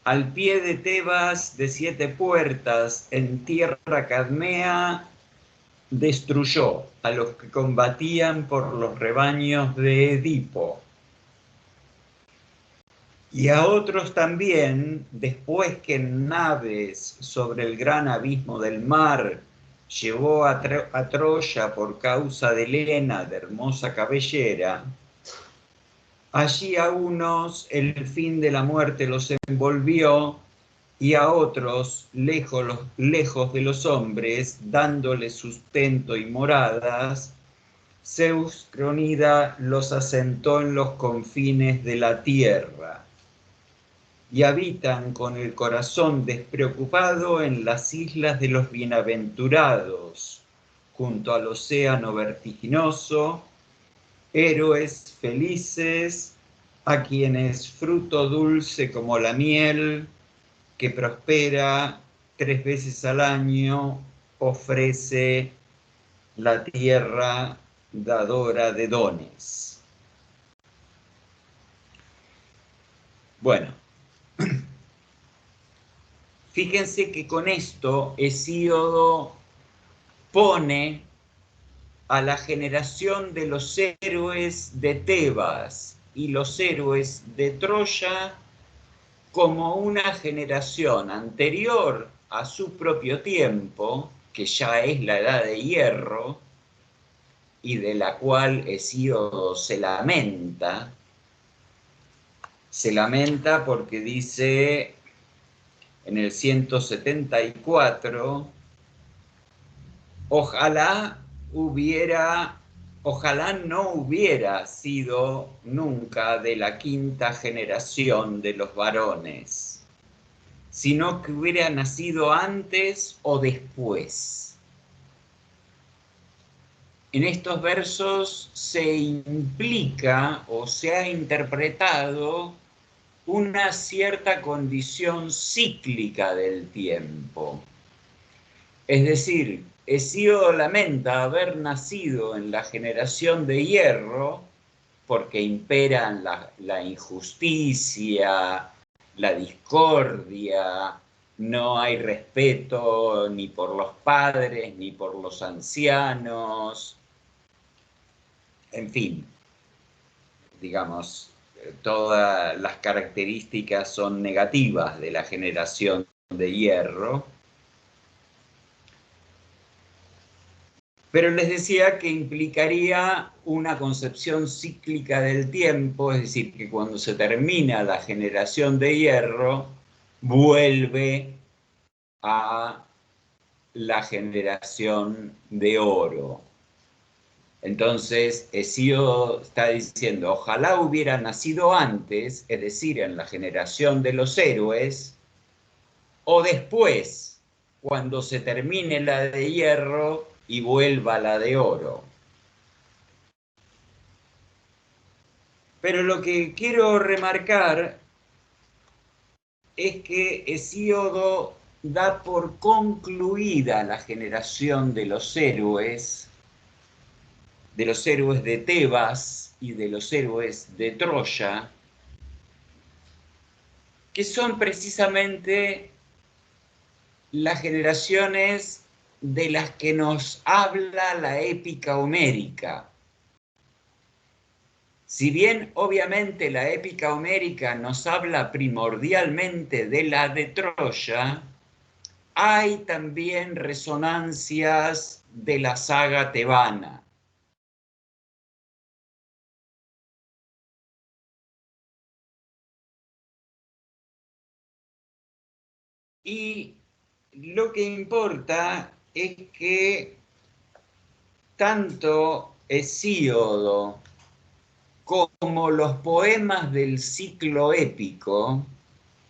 al pie de Tebas de 7 puertas, en tierra cadmea, destruyó a los que combatían por los rebaños de Edipo. Y a otros también, después que en naves sobre el gran abismo del mar llevó a Troya por causa de Helena, de hermosa cabellera, allí a unos el fin de la muerte los envolvió y a otros, lejos de los hombres, dándoles sustento y moradas, Zeus Cronida los asentó en los confines de la tierra y habitan con el corazón despreocupado en las islas de los bienaventurados, junto al océano vertiginoso, héroes felices, a quienes fruto dulce como la miel, que prospera 3 veces al año, ofrece la tierra dadora de dones. Bueno, fíjense que con esto Hesíodo pone a la generación de los héroes de Tebas y los héroes de Troya como una generación anterior a su propio tiempo, que ya es la Edad de Hierro, y de la cual Hesíodo se lamenta. Se lamenta porque dice en el 174, ojalá no hubiera sido nunca de la quinta generación de los varones, sino que hubiera nacido antes o después. En estos versos se implica o se ha interpretado una cierta condición cíclica del tiempo. Es decir, Hesíodo lamenta haber nacido en la generación de hierro porque imperan la injusticia, la discordia, no hay respeto ni por los padres ni por los ancianos, en fin, digamos, todas las características son negativas de la generación de hierro. Pero les decía que implicaría una concepción cíclica del tiempo, es decir, que cuando se termina la generación de hierro, vuelve a la generación de oro. Entonces, Hesíodo está diciendo, ojalá hubiera nacido antes, es decir, en la generación de los héroes, o después, cuando se termine la de hierro y vuelva la de oro. Pero lo que quiero remarcar es que Hesíodo da por concluida la generación de los héroes de Tebas y de los héroes de Troya, que son precisamente las generaciones de las que nos habla la épica homérica. Si bien obviamente la épica homérica nos habla primordialmente de la de Troya, hay también resonancias de la saga tebana. Y lo que importa es que tanto Hesíodo como los poemas del ciclo épico,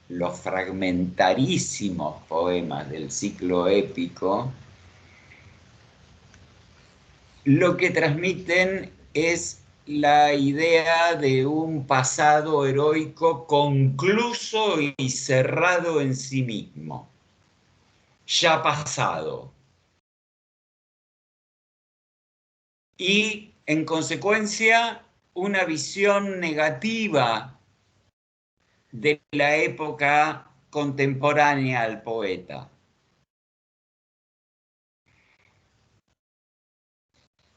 los fragmentarísimos poemas del ciclo épico, lo que transmiten es la idea de un pasado heroico concluso y cerrado en sí mismo, ya pasado. Y, en consecuencia, una visión negativa de la época contemporánea al poeta.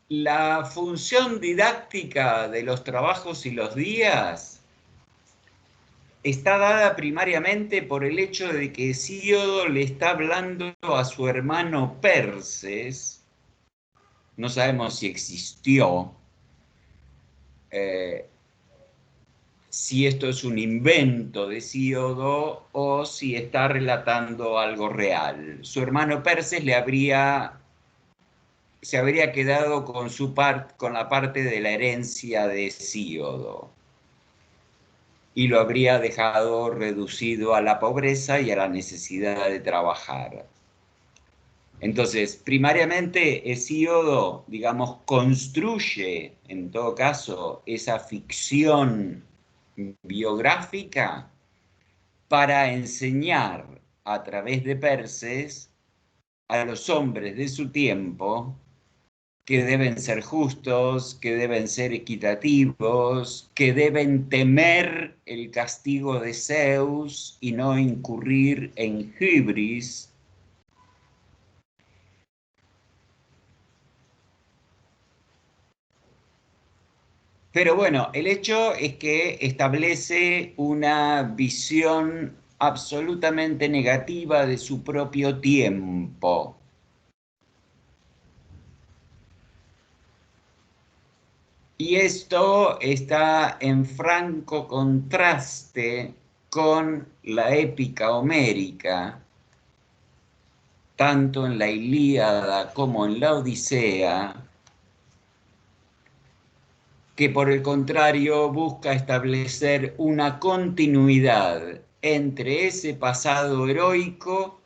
La función didáctica de los trabajos y los días está dada primariamente por el hecho de que Hesíodo le está hablando a su hermano Perses, no sabemos si existió, si esto es un invento de Hesíodo o si está relatando algo real. Su hermano Perses se habría quedado con la parte de la herencia de Hesíodo y lo habría dejado reducido a la pobreza y a la necesidad de trabajar. Entonces, primariamente, Hesíodo, digamos, construye, en todo caso, esa ficción biográfica para enseñar a través de Perses a los hombres de su tiempo que deben ser justos, que deben ser equitativos, que deben temer el castigo de Zeus y no incurrir en hibris. Pero bueno, el hecho es que establece una visión absolutamente negativa de su propio tiempo. Y esto está en franco contraste con la épica homérica, tanto en la Ilíada como en la Odisea, que por el contrario busca establecer una continuidad entre ese pasado heroico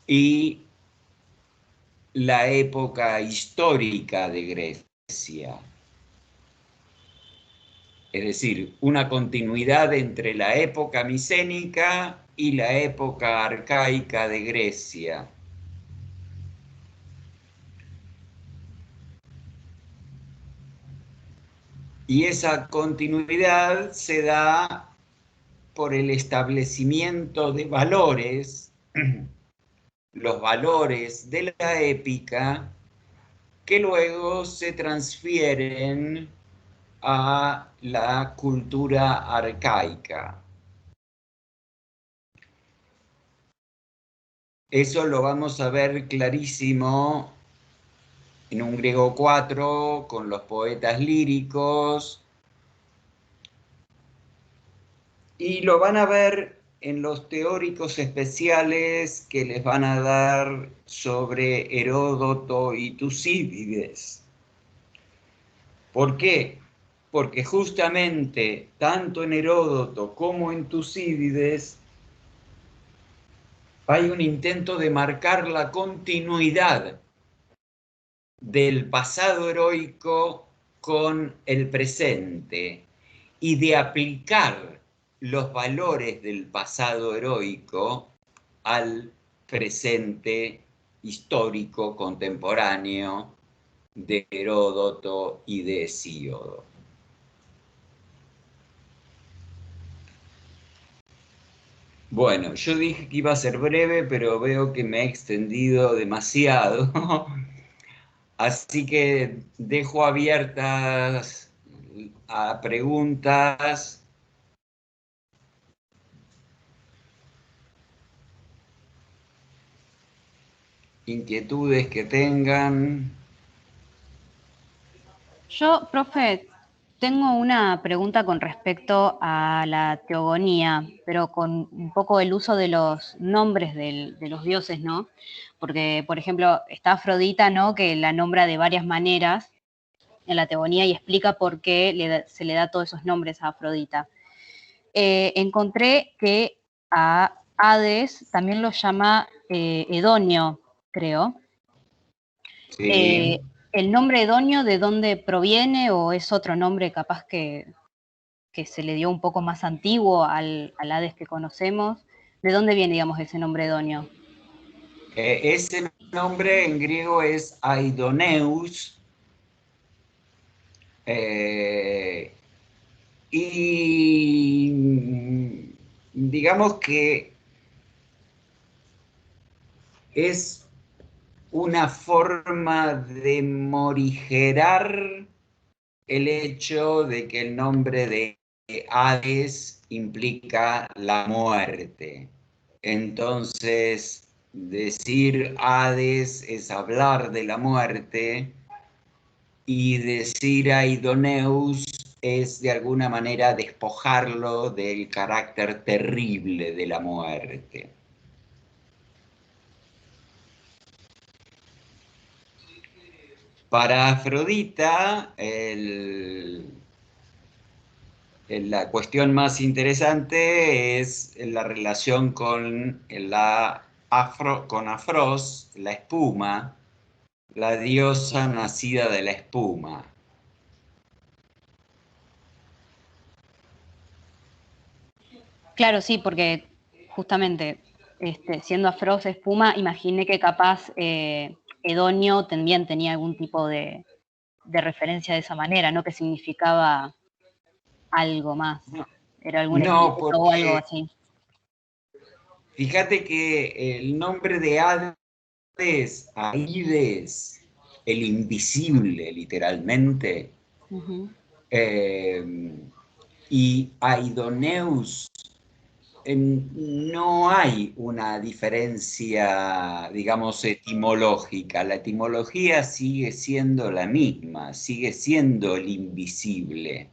y la época histórica de Grecia. Es decir, una continuidad entre la época micénica y la época arcaica de Grecia. Y esa continuidad se da por el establecimiento de valores, los valores de la épica, que luego se transfieren a la cultura arcaica. Eso lo vamos a ver clarísimo en un griego 4, con los poetas líricos, y lo van a ver en los teóricos especiales que les van a dar sobre Heródoto y Tucídides. ¿Por qué? Porque justamente tanto en Heródoto como en Tucídides hay un intento de marcar la continuidad del pasado heroico con el presente y de aplicar los valores del pasado heroico al presente histórico contemporáneo de Heródoto y de Hesíodo. Bueno, yo dije que iba a ser breve, pero veo que me he extendido demasiado. Así que dejo abiertas a preguntas. Inquietudes que tengan. Yo, profe, tengo una pregunta con respecto a la teogonía, pero con un poco el uso de los nombres de los dioses, ¿no? Porque, por ejemplo, está Afrodita, ¿no? Que la nombra de varias maneras en la teogonía y explica por qué se le da todos esos nombres a Afrodita. Encontré que a Hades también lo llama Edonio, creo. Sí. ¿El nombre Edonio de dónde proviene o es otro nombre capaz que se le dio un poco más antiguo al Hades que conocemos? ¿De dónde viene, digamos, ese nombre Edonio? Ese nombre en griego es Aidoneus. Y digamos que es una forma de morigerar el hecho de que el nombre de Hades implica la muerte. Entonces, decir Hades es hablar de la muerte y decir Aidoneus es de alguna manera despojarlo del carácter terrible de la muerte. Para Afrodita, la cuestión más interesante es la relación con con Afros, la espuma, la diosa nacida de la espuma. Claro, sí, porque justamente siendo Afros espuma, imaginé que capaz Edonio también tenía algún tipo de referencia de esa manera, ¿no? Que significaba algo más. Era algún No, espíritu o algo porque así. fíjate que el nombre de Hades, Aides, el invisible literalmente, Ujú. Y Aidoneus, no hay una diferencia, digamos, etimológica. La etimología sigue siendo la misma, sigue siendo el invisible.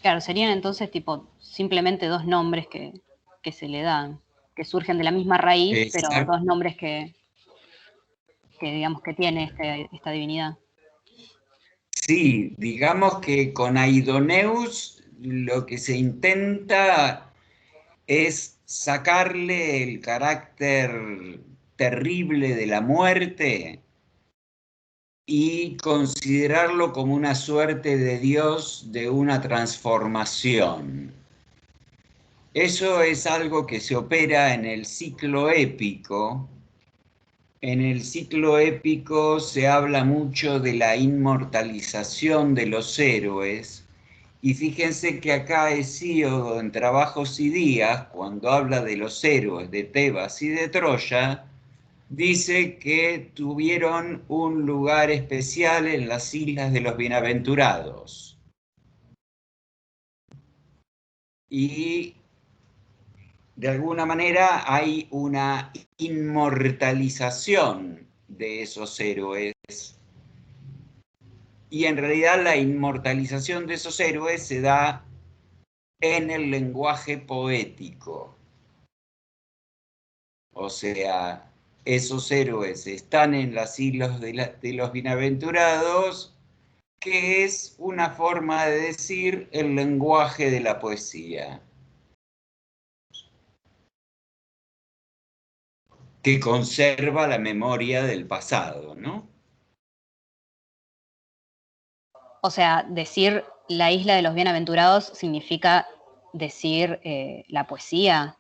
Claro, serían entonces tipo simplemente dos nombres que se le dan, que surgen de la misma raíz, pero Exacto. dos nombres que digamos que tiene esta divinidad. Sí, digamos que con Aidoneus lo que se intenta es sacarle el carácter terrible de la muerte y considerarlo como una suerte de Dios de una transformación. Eso es algo que se opera en el ciclo épico. En el ciclo épico se habla mucho de la inmortalización de los héroes. Y fíjense que acá Hesíodo en Trabajos y Días, cuando habla de los héroes de Tebas y de Troya, dice que tuvieron un lugar especial en las islas de los bienaventurados. Y de alguna manera hay una inmortalización de esos héroes. Y en realidad la inmortalización de esos héroes se da en el lenguaje poético. O sea, esos héroes están en las islas de los bienaventurados, que es una forma de decir el lenguaje de la poesía, que conserva la memoria del pasado, ¿no? O sea, decir la isla de los bienaventurados significa decir la poesía.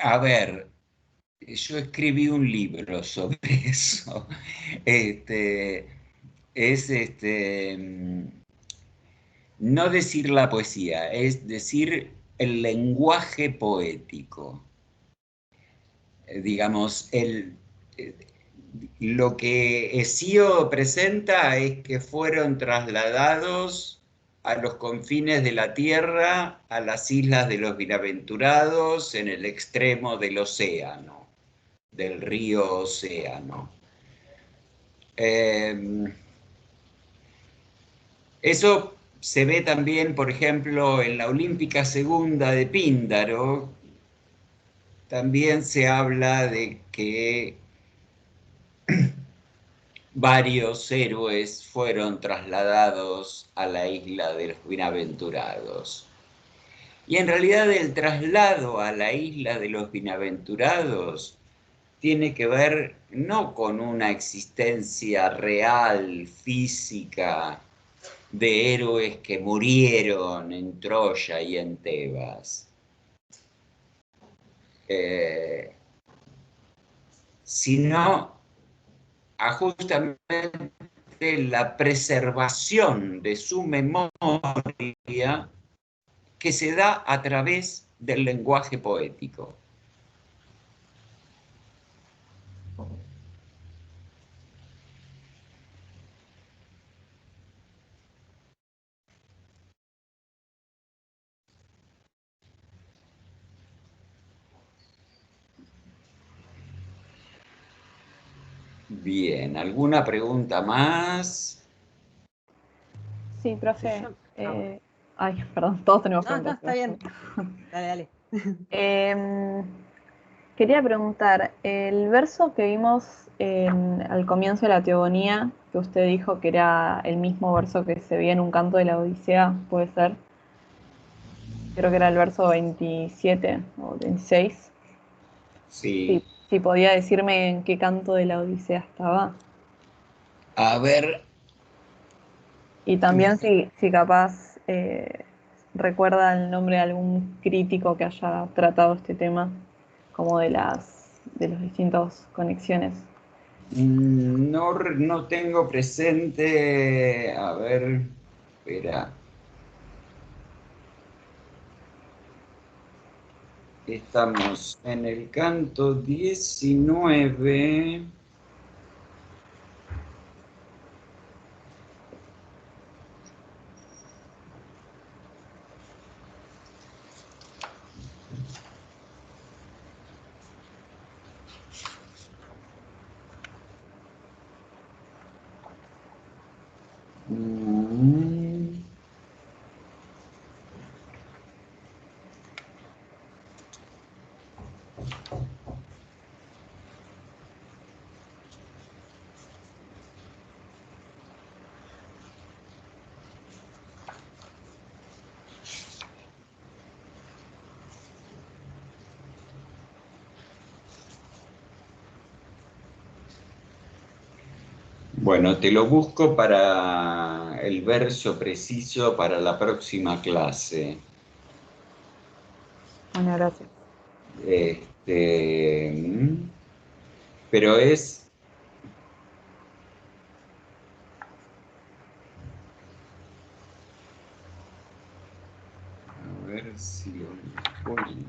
A ver, yo escribí un libro sobre eso. Este, es no decir la poesía, es decir el lenguaje poético. Digamos, lo que Hesíodo presenta es que fueron trasladados a los confines de la tierra, a las islas de los bienaventurados, en el extremo del océano, del río Océano. Eso se ve también, por ejemplo, en la Olímpica Segunda de Píndaro. También se habla de que varios héroes fueron trasladados a la isla de los bienaventurados. Y en realidad el traslado a la isla de los bienaventurados tiene que ver no con una existencia real, física, de héroes que murieron en Troya y en Tebas, sino a justamente la preservación de su memoria que se da a través del lenguaje poético. Bien, ¿alguna pregunta más? Sí, profe. Yo- Ay, perdón, todos tenemos No, no, preguntas. está bien. Dale, dale. Em, Quería preguntar, el verso que vimos al comienzo de la Teogonía, que usted dijo que era el mismo verso que se veía en un canto de la Odisea, ¿puede ser? Creo que era el verso 27 o 26. Sí, Sí. si podía decirme en qué canto de la Odisea estaba. A ver, Y también si capaz recuerda el nombre de algún crítico que haya tratado este tema, como de las distintas conexiones. no tengo presente, a ver, espera. Estamos en el canto 19. Bueno, te lo busco para el verso preciso para la próxima clase. Bueno, gracias. Pero es... A ver si lo encuentro.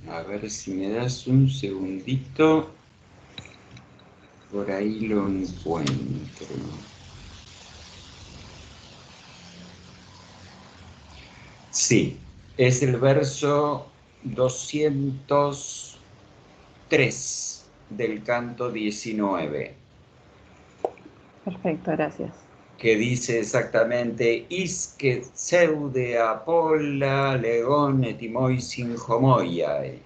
A ver si me das un segundito. Por ahí lo encuentro. Sí, es el verso 203 del canto 19. Perfecto, gracias. Que dice exactamente Isque Zeude Apolla León Etimoisin Homoiae.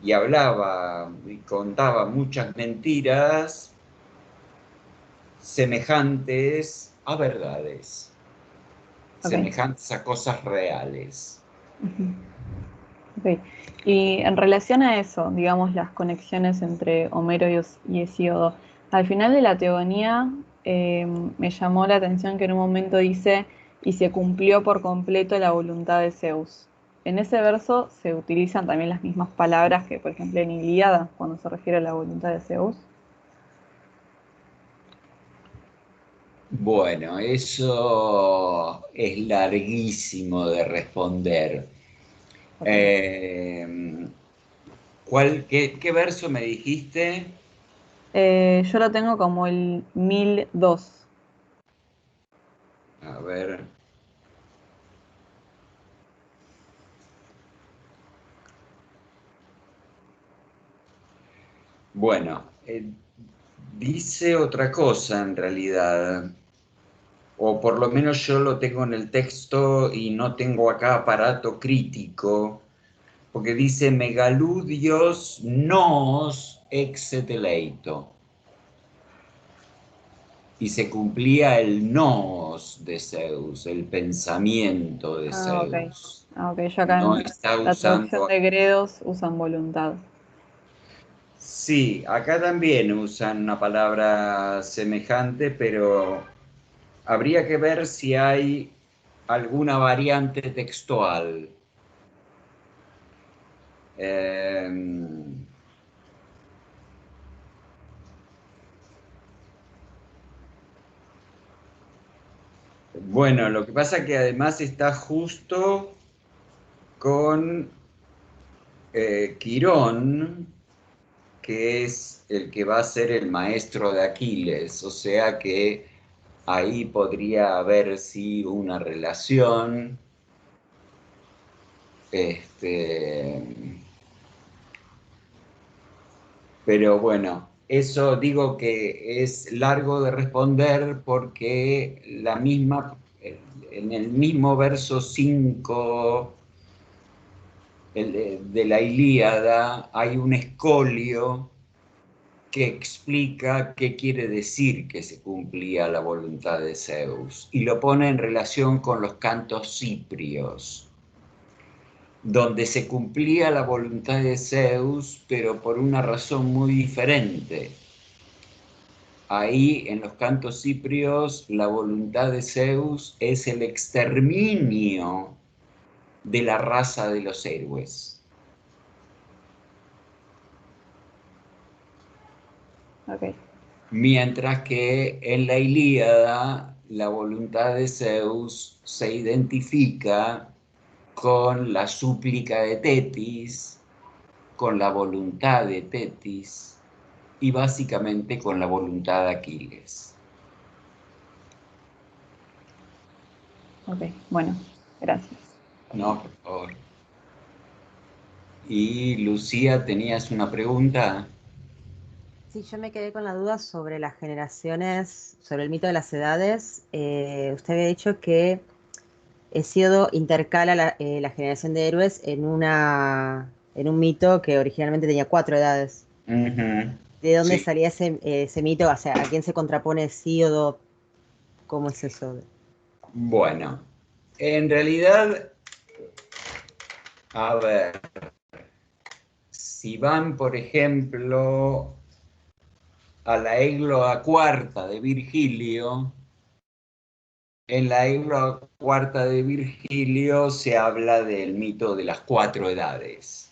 Y hablaba y contaba muchas mentiras semejantes a verdades, semejantes a cosas reales. Okay. Y en relación a eso, digamos, las conexiones entre Homero y Hesíodo, al final de la Teogonía me llamó la atención que en un momento dice, y se cumplió por completo la voluntad de Zeus. En ese verso se utilizan también las mismas palabras que, por ejemplo, en Ilíada, cuando se refiere a la voluntad de Zeus. Bueno, eso es larguísimo de responder. Okay. ¿Qué verso me dijiste? Yo lo tengo como el 1002. A ver. Bueno, dice otra cosa en realidad, o por lo menos yo lo tengo en el texto y no tengo acá aparato crítico, porque dice megaludios nos exeteleito. Y se cumplía el nos de Zeus, el pensamiento de Zeus. Ok, yo acá No en está la traducción usando... de Gredos usan voluntad. Sí, acá también usan una palabra semejante, pero habría que ver si hay alguna variante textual. Bueno, lo que pasa es que además está justo con Quirón, que es el que va a ser el maestro de Aquiles, o sea que ahí podría haber sí una relación. Pero bueno, eso digo que es largo de responder porque en el mismo verso 5 de la Ilíada hay un escolio que explica qué quiere decir que se cumplía la voluntad de Zeus y lo pone en relación con los cantos ciprios, donde se cumplía la voluntad de Zeus, pero por una razón muy diferente. Ahí en los cantos ciprios la voluntad de Zeus es el exterminio de la raza de los héroes. Ok. Mientras que en la Ilíada la voluntad de Zeus se identifica con la súplica de Tetis, con la voluntad de Tetis y básicamente con la voluntad de Aquiles. Ok, bueno, gracias. No, por favor. Y Lucía, ¿tenías una pregunta? Sí, yo me quedé con la duda sobre las generaciones, sobre el mito de las edades. Usted había dicho que Hesíodo intercala la generación de héroes en un mito que originalmente tenía 4 edades. Ujú. ¿De dónde Sí, salía ese mito? O sea, ¿a quién se contrapone Hesíodo? ¿Cómo es eso? bueno, en realidad, a ver, si van, por ejemplo, a la égloga cuarta de Virgilio, en la égloga cuarta de Virgilio se habla del mito de las 4 edades,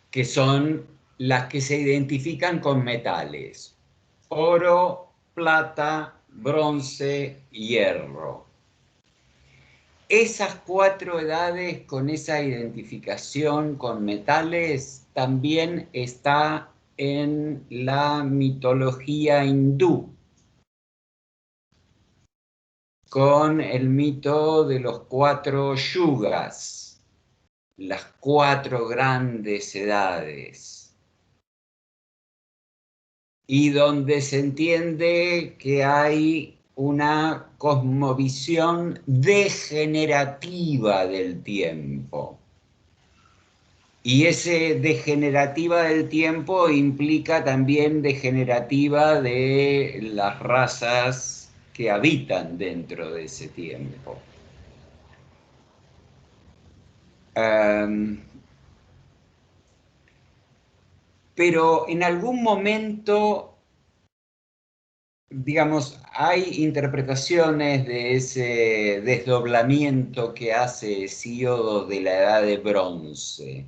que son las que se identifican con metales: oro, plata, bronce, hierro. Esas 4 edades con esa identificación con metales también está en la mitología hindú, con el mito de los 4 yugas, las 4 grandes edades, y donde se entiende que hay una cosmovisión degenerativa del tiempo. Y ese degenerativa del tiempo implica también degenerativa de las razas que habitan dentro de ese tiempo. Pero en algún momento, digamos, hay interpretaciones de ese desdoblamiento que hace Hesíodo de la Edad de Bronce.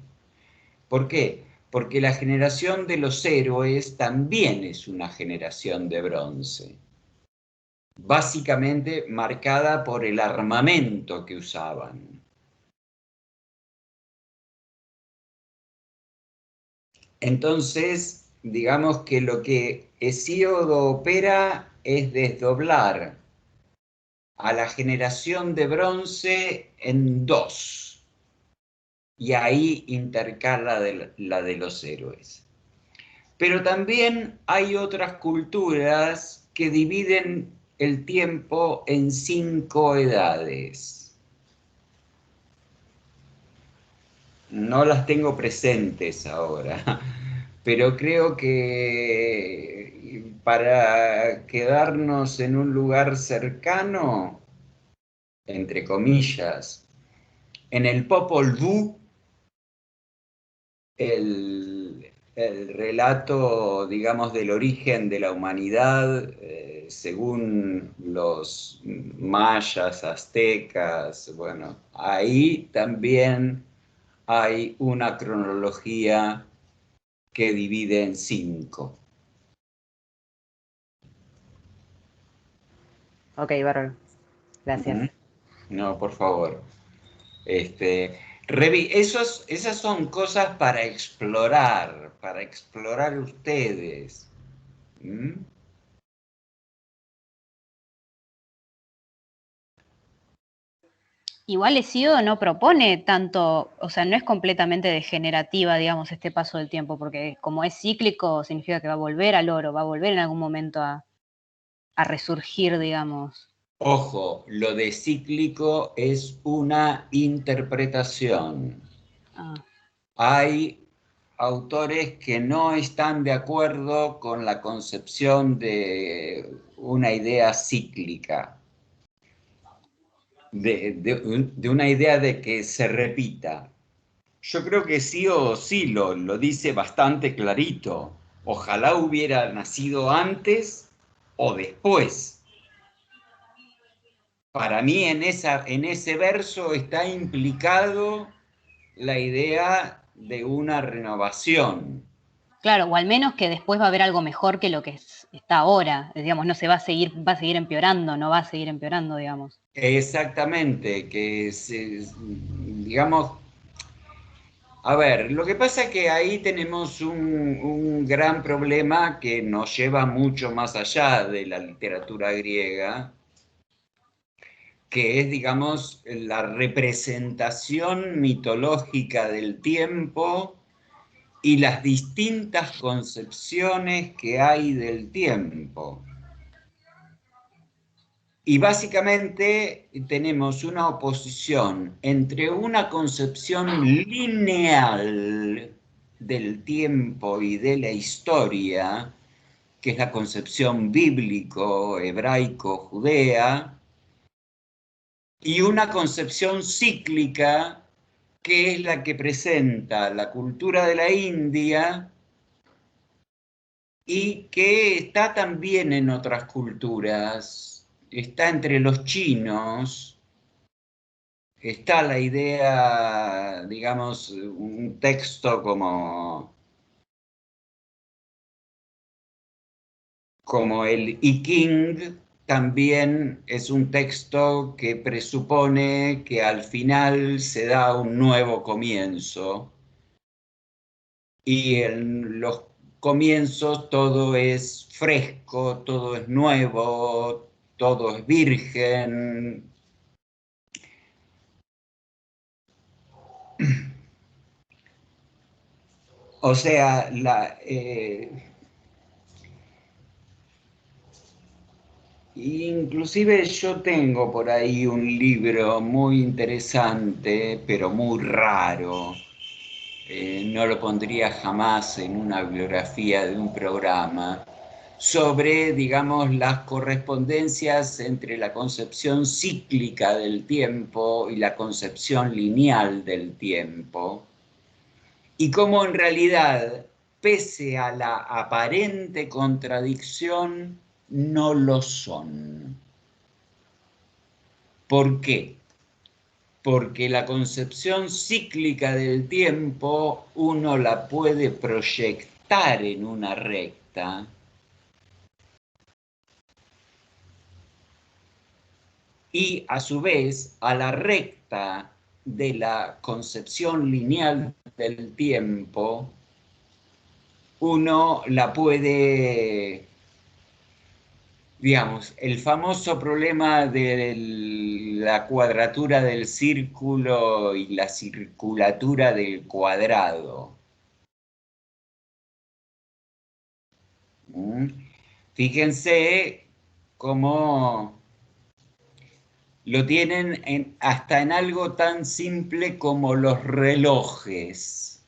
¿Por qué? Porque la generación de los héroes también es una generación de bronce, básicamente marcada por el armamento que usaban. Entonces, digamos que lo que Hesíodo opera es desdoblar a la generación de bronce en dos, y ahí intercala la de los héroes. Pero también hay otras culturas que dividen el tiempo en 5 edades. No las tengo presentes ahora, pero creo que para quedarnos en un lugar cercano, entre comillas, en el Popol Vuh, el relato, digamos, del origen de la humanidad, según los mayas, aztecas, bueno, ahí también hay una cronología que divide en 5. Ok, bárbaro. Gracias. No, por favor. Esas son cosas para explorar ustedes. ¿Mm? Igual Hesíodo no propone tanto, o sea, no es completamente degenerativa, digamos, este paso del tiempo, porque como es cíclico, significa que va a volver al oro, va a volver en algún momento a resurgir, digamos. Ojo, lo de cíclico es una interpretación. Ah, Hay autores que no están de acuerdo con la concepción de una idea cíclica, de una idea de que se repita. Yo creo que sí o sí lo dice bastante clarito. Ojalá hubiera nacido antes o después. Para mí en ese verso está implicado la idea de una renovación. Claro, o al menos que después va a haber algo mejor que lo que está ahora. Digamos, no se va a seguir empeorando, no va a seguir empeorando, digamos. Exactamente, digamos, a ver, lo que pasa es que ahí tenemos un gran problema que nos lleva mucho más allá de la literatura griega, que es, digamos, la representación mitológica del tiempo y las distintas concepciones que hay del tiempo. Y básicamente tenemos una oposición entre una concepción lineal del tiempo y de la historia, que es la concepción bíblico, hebraico, judea, y una concepción cíclica, que es la que presenta la cultura de la India y que está también en otras culturas, está entre los chinos. Está la idea, digamos, un texto como el I Ching, también es un texto que presupone que al final se da un nuevo comienzo y en los comienzos todo es fresco, todo es nuevo, todo es virgen. O sea, inclusive yo tengo por ahí un libro muy interesante, pero muy raro. No lo pondría jamás en una biografía de un programa, sobre, digamos, las correspondencias entre la concepción cíclica del tiempo y la concepción lineal del tiempo, y cómo en realidad, pese a la aparente contradicción, no lo son. ¿Por qué? Porque la concepción cíclica del tiempo uno la puede proyectar en una recta y a su vez a la recta de la concepción lineal del tiempo uno la puede, digamos, el famoso problema de la cuadratura del círculo y la circulatura del cuadrado. Fíjense cómo lo tienen hasta en algo tan simple como los relojes.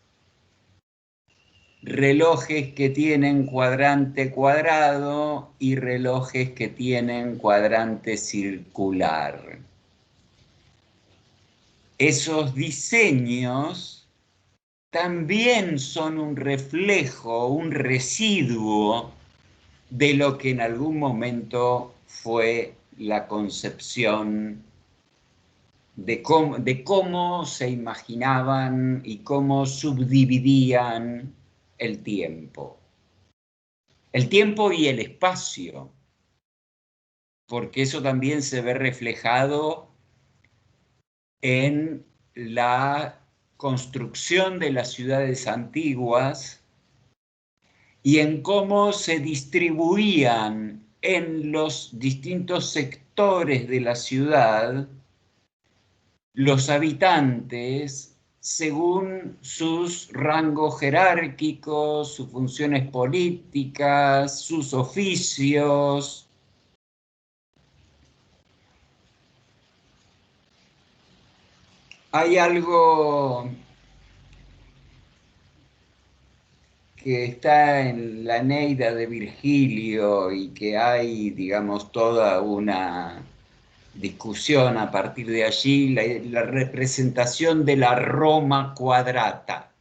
Relojes que tienen cuadrante cuadrado y relojes que tienen cuadrante circular. Esos diseños también son un reflejo, un residuo de lo que en algún momento fue la concepción de cómo se imaginaban y cómo subdividían el tiempo. El tiempo y el espacio, porque eso también se ve reflejado en la construcción de las ciudades antiguas y en cómo se distribuían en los distintos sectores de la ciudad los habitantes según sus rangos jerárquicos, sus funciones políticas, sus oficios. Hay algo que está en la Eneida de Virgilio y que hay, digamos, toda una discusión a partir de allí, la representación de la Roma Quadrata.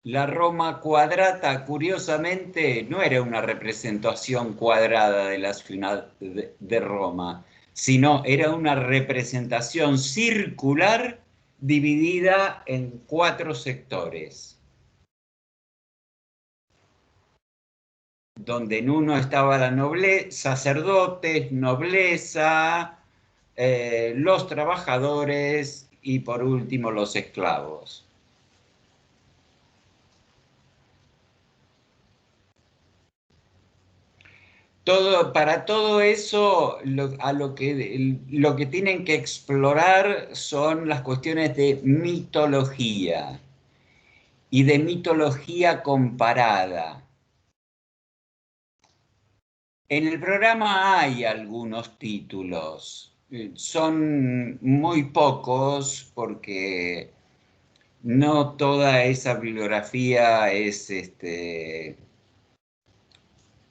La Roma Quadrata, curiosamente, no era una representación cuadrada de la ciudad de Roma, sino era una representación circular dividida en 4 sectores. donde en uno estaba la nobleza, sacerdotes, nobleza, los trabajadores y por último los esclavos. Para todo eso, lo que tienen que explorar son las cuestiones de mitología y de mitología comparada. En el programa hay algunos títulos, son muy pocos porque no toda esa bibliografía es,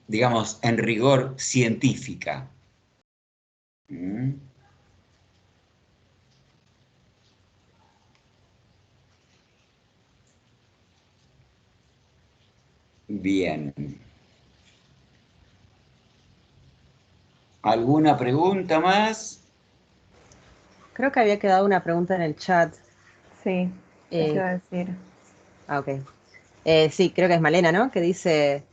digamos, en rigor científica. ¿Mm? Bien. ¿Alguna pregunta más? Creo que había quedado una pregunta en el chat. Sí, Eh, eso iba a decir. Ok. Sí, creo que es Malena, ¿no? Que dice,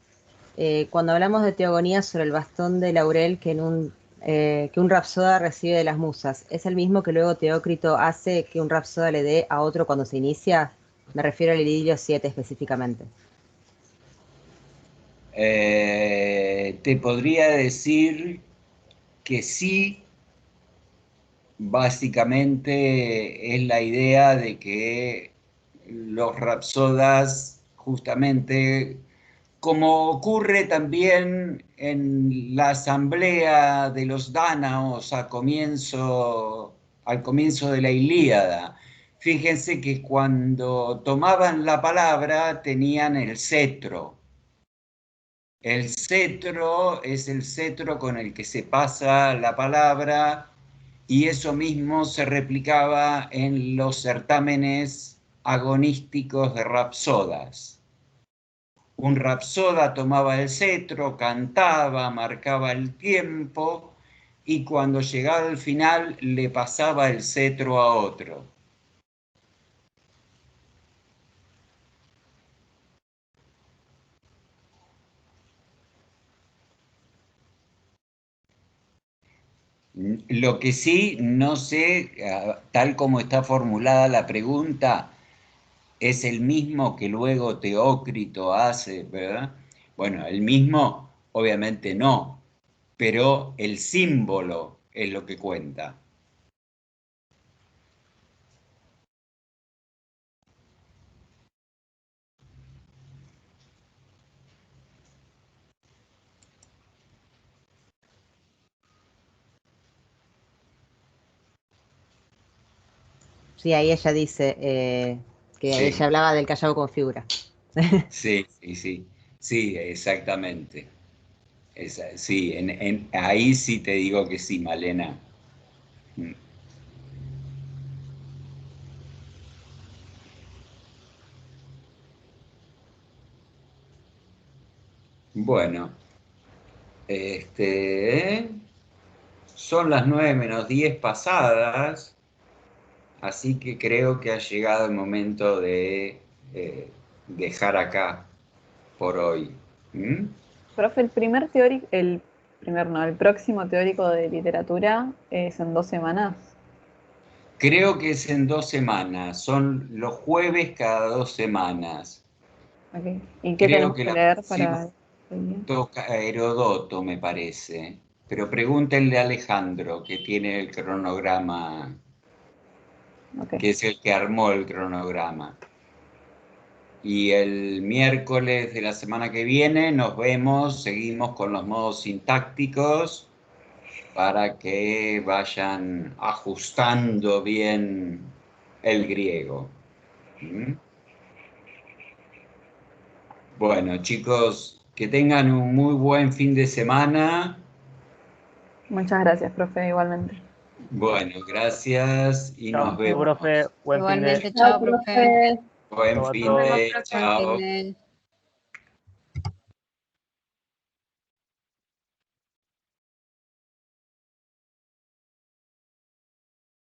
cuando hablamos de teogonía sobre el bastón de laurel que un rapsoda recibe de las musas, ¿es el mismo que luego Teócrito hace que un rapsoda le dé a otro cuando se inicia? Me refiero al idilio 7 específicamente. Te podría decir que sí, básicamente es la idea de que los rapsodas, justamente, como ocurre también en la asamblea de los dánaos al comienzo de la Ilíada, fíjense que cuando tomaban la palabra tenían el cetro. El cetro es el cetro con el que se pasa la palabra y eso mismo se replicaba en los certámenes agonísticos de rapsodas. Un rapsoda tomaba el cetro, cantaba, marcaba el tiempo y cuando llegaba al final le pasaba el cetro a otro. Lo que sí, no sé, tal como está formulada la pregunta, es el mismo que luego Teócrito hace, ¿verdad? Bueno, el mismo, obviamente no, pero el símbolo es lo que cuenta. Sí, ahí ella dice que Sí. ella hablaba del callao con figura. Sí, sí, exactamente. Sí, ahí sí te digo que sí, Malena. Mm. Bueno, son las 9 menos 10 pasadas, así que creo que ha llegado el momento de dejar acá por hoy. ¿Mm? Profe, el próximo teórico de literatura es en 2 semanas. Creo que es en 2 semanas, son los jueves cada 2 semanas. Ok. ¿Y qué Creo tenemos que que la leer próxima para el día? toca a Herodoto, me parece. Pero pregúntenle a Alejandro, que tiene el cronograma, Ok. que es el que armó el cronograma. Y el miércoles de la semana que viene nos vemos, seguimos con los modos sintácticos para que vayan ajustando bien el griego. ¿Mm? Bueno, chicos, que tengan un muy buen fin de semana. Muchas gracias, profe, igualmente. Bueno, gracias y nos Chao, vemos. profe. Buen fin de. Igualmente, Chao, chao, profe. profe. Buen Chao a fin todos. de, Buen fin chao. de.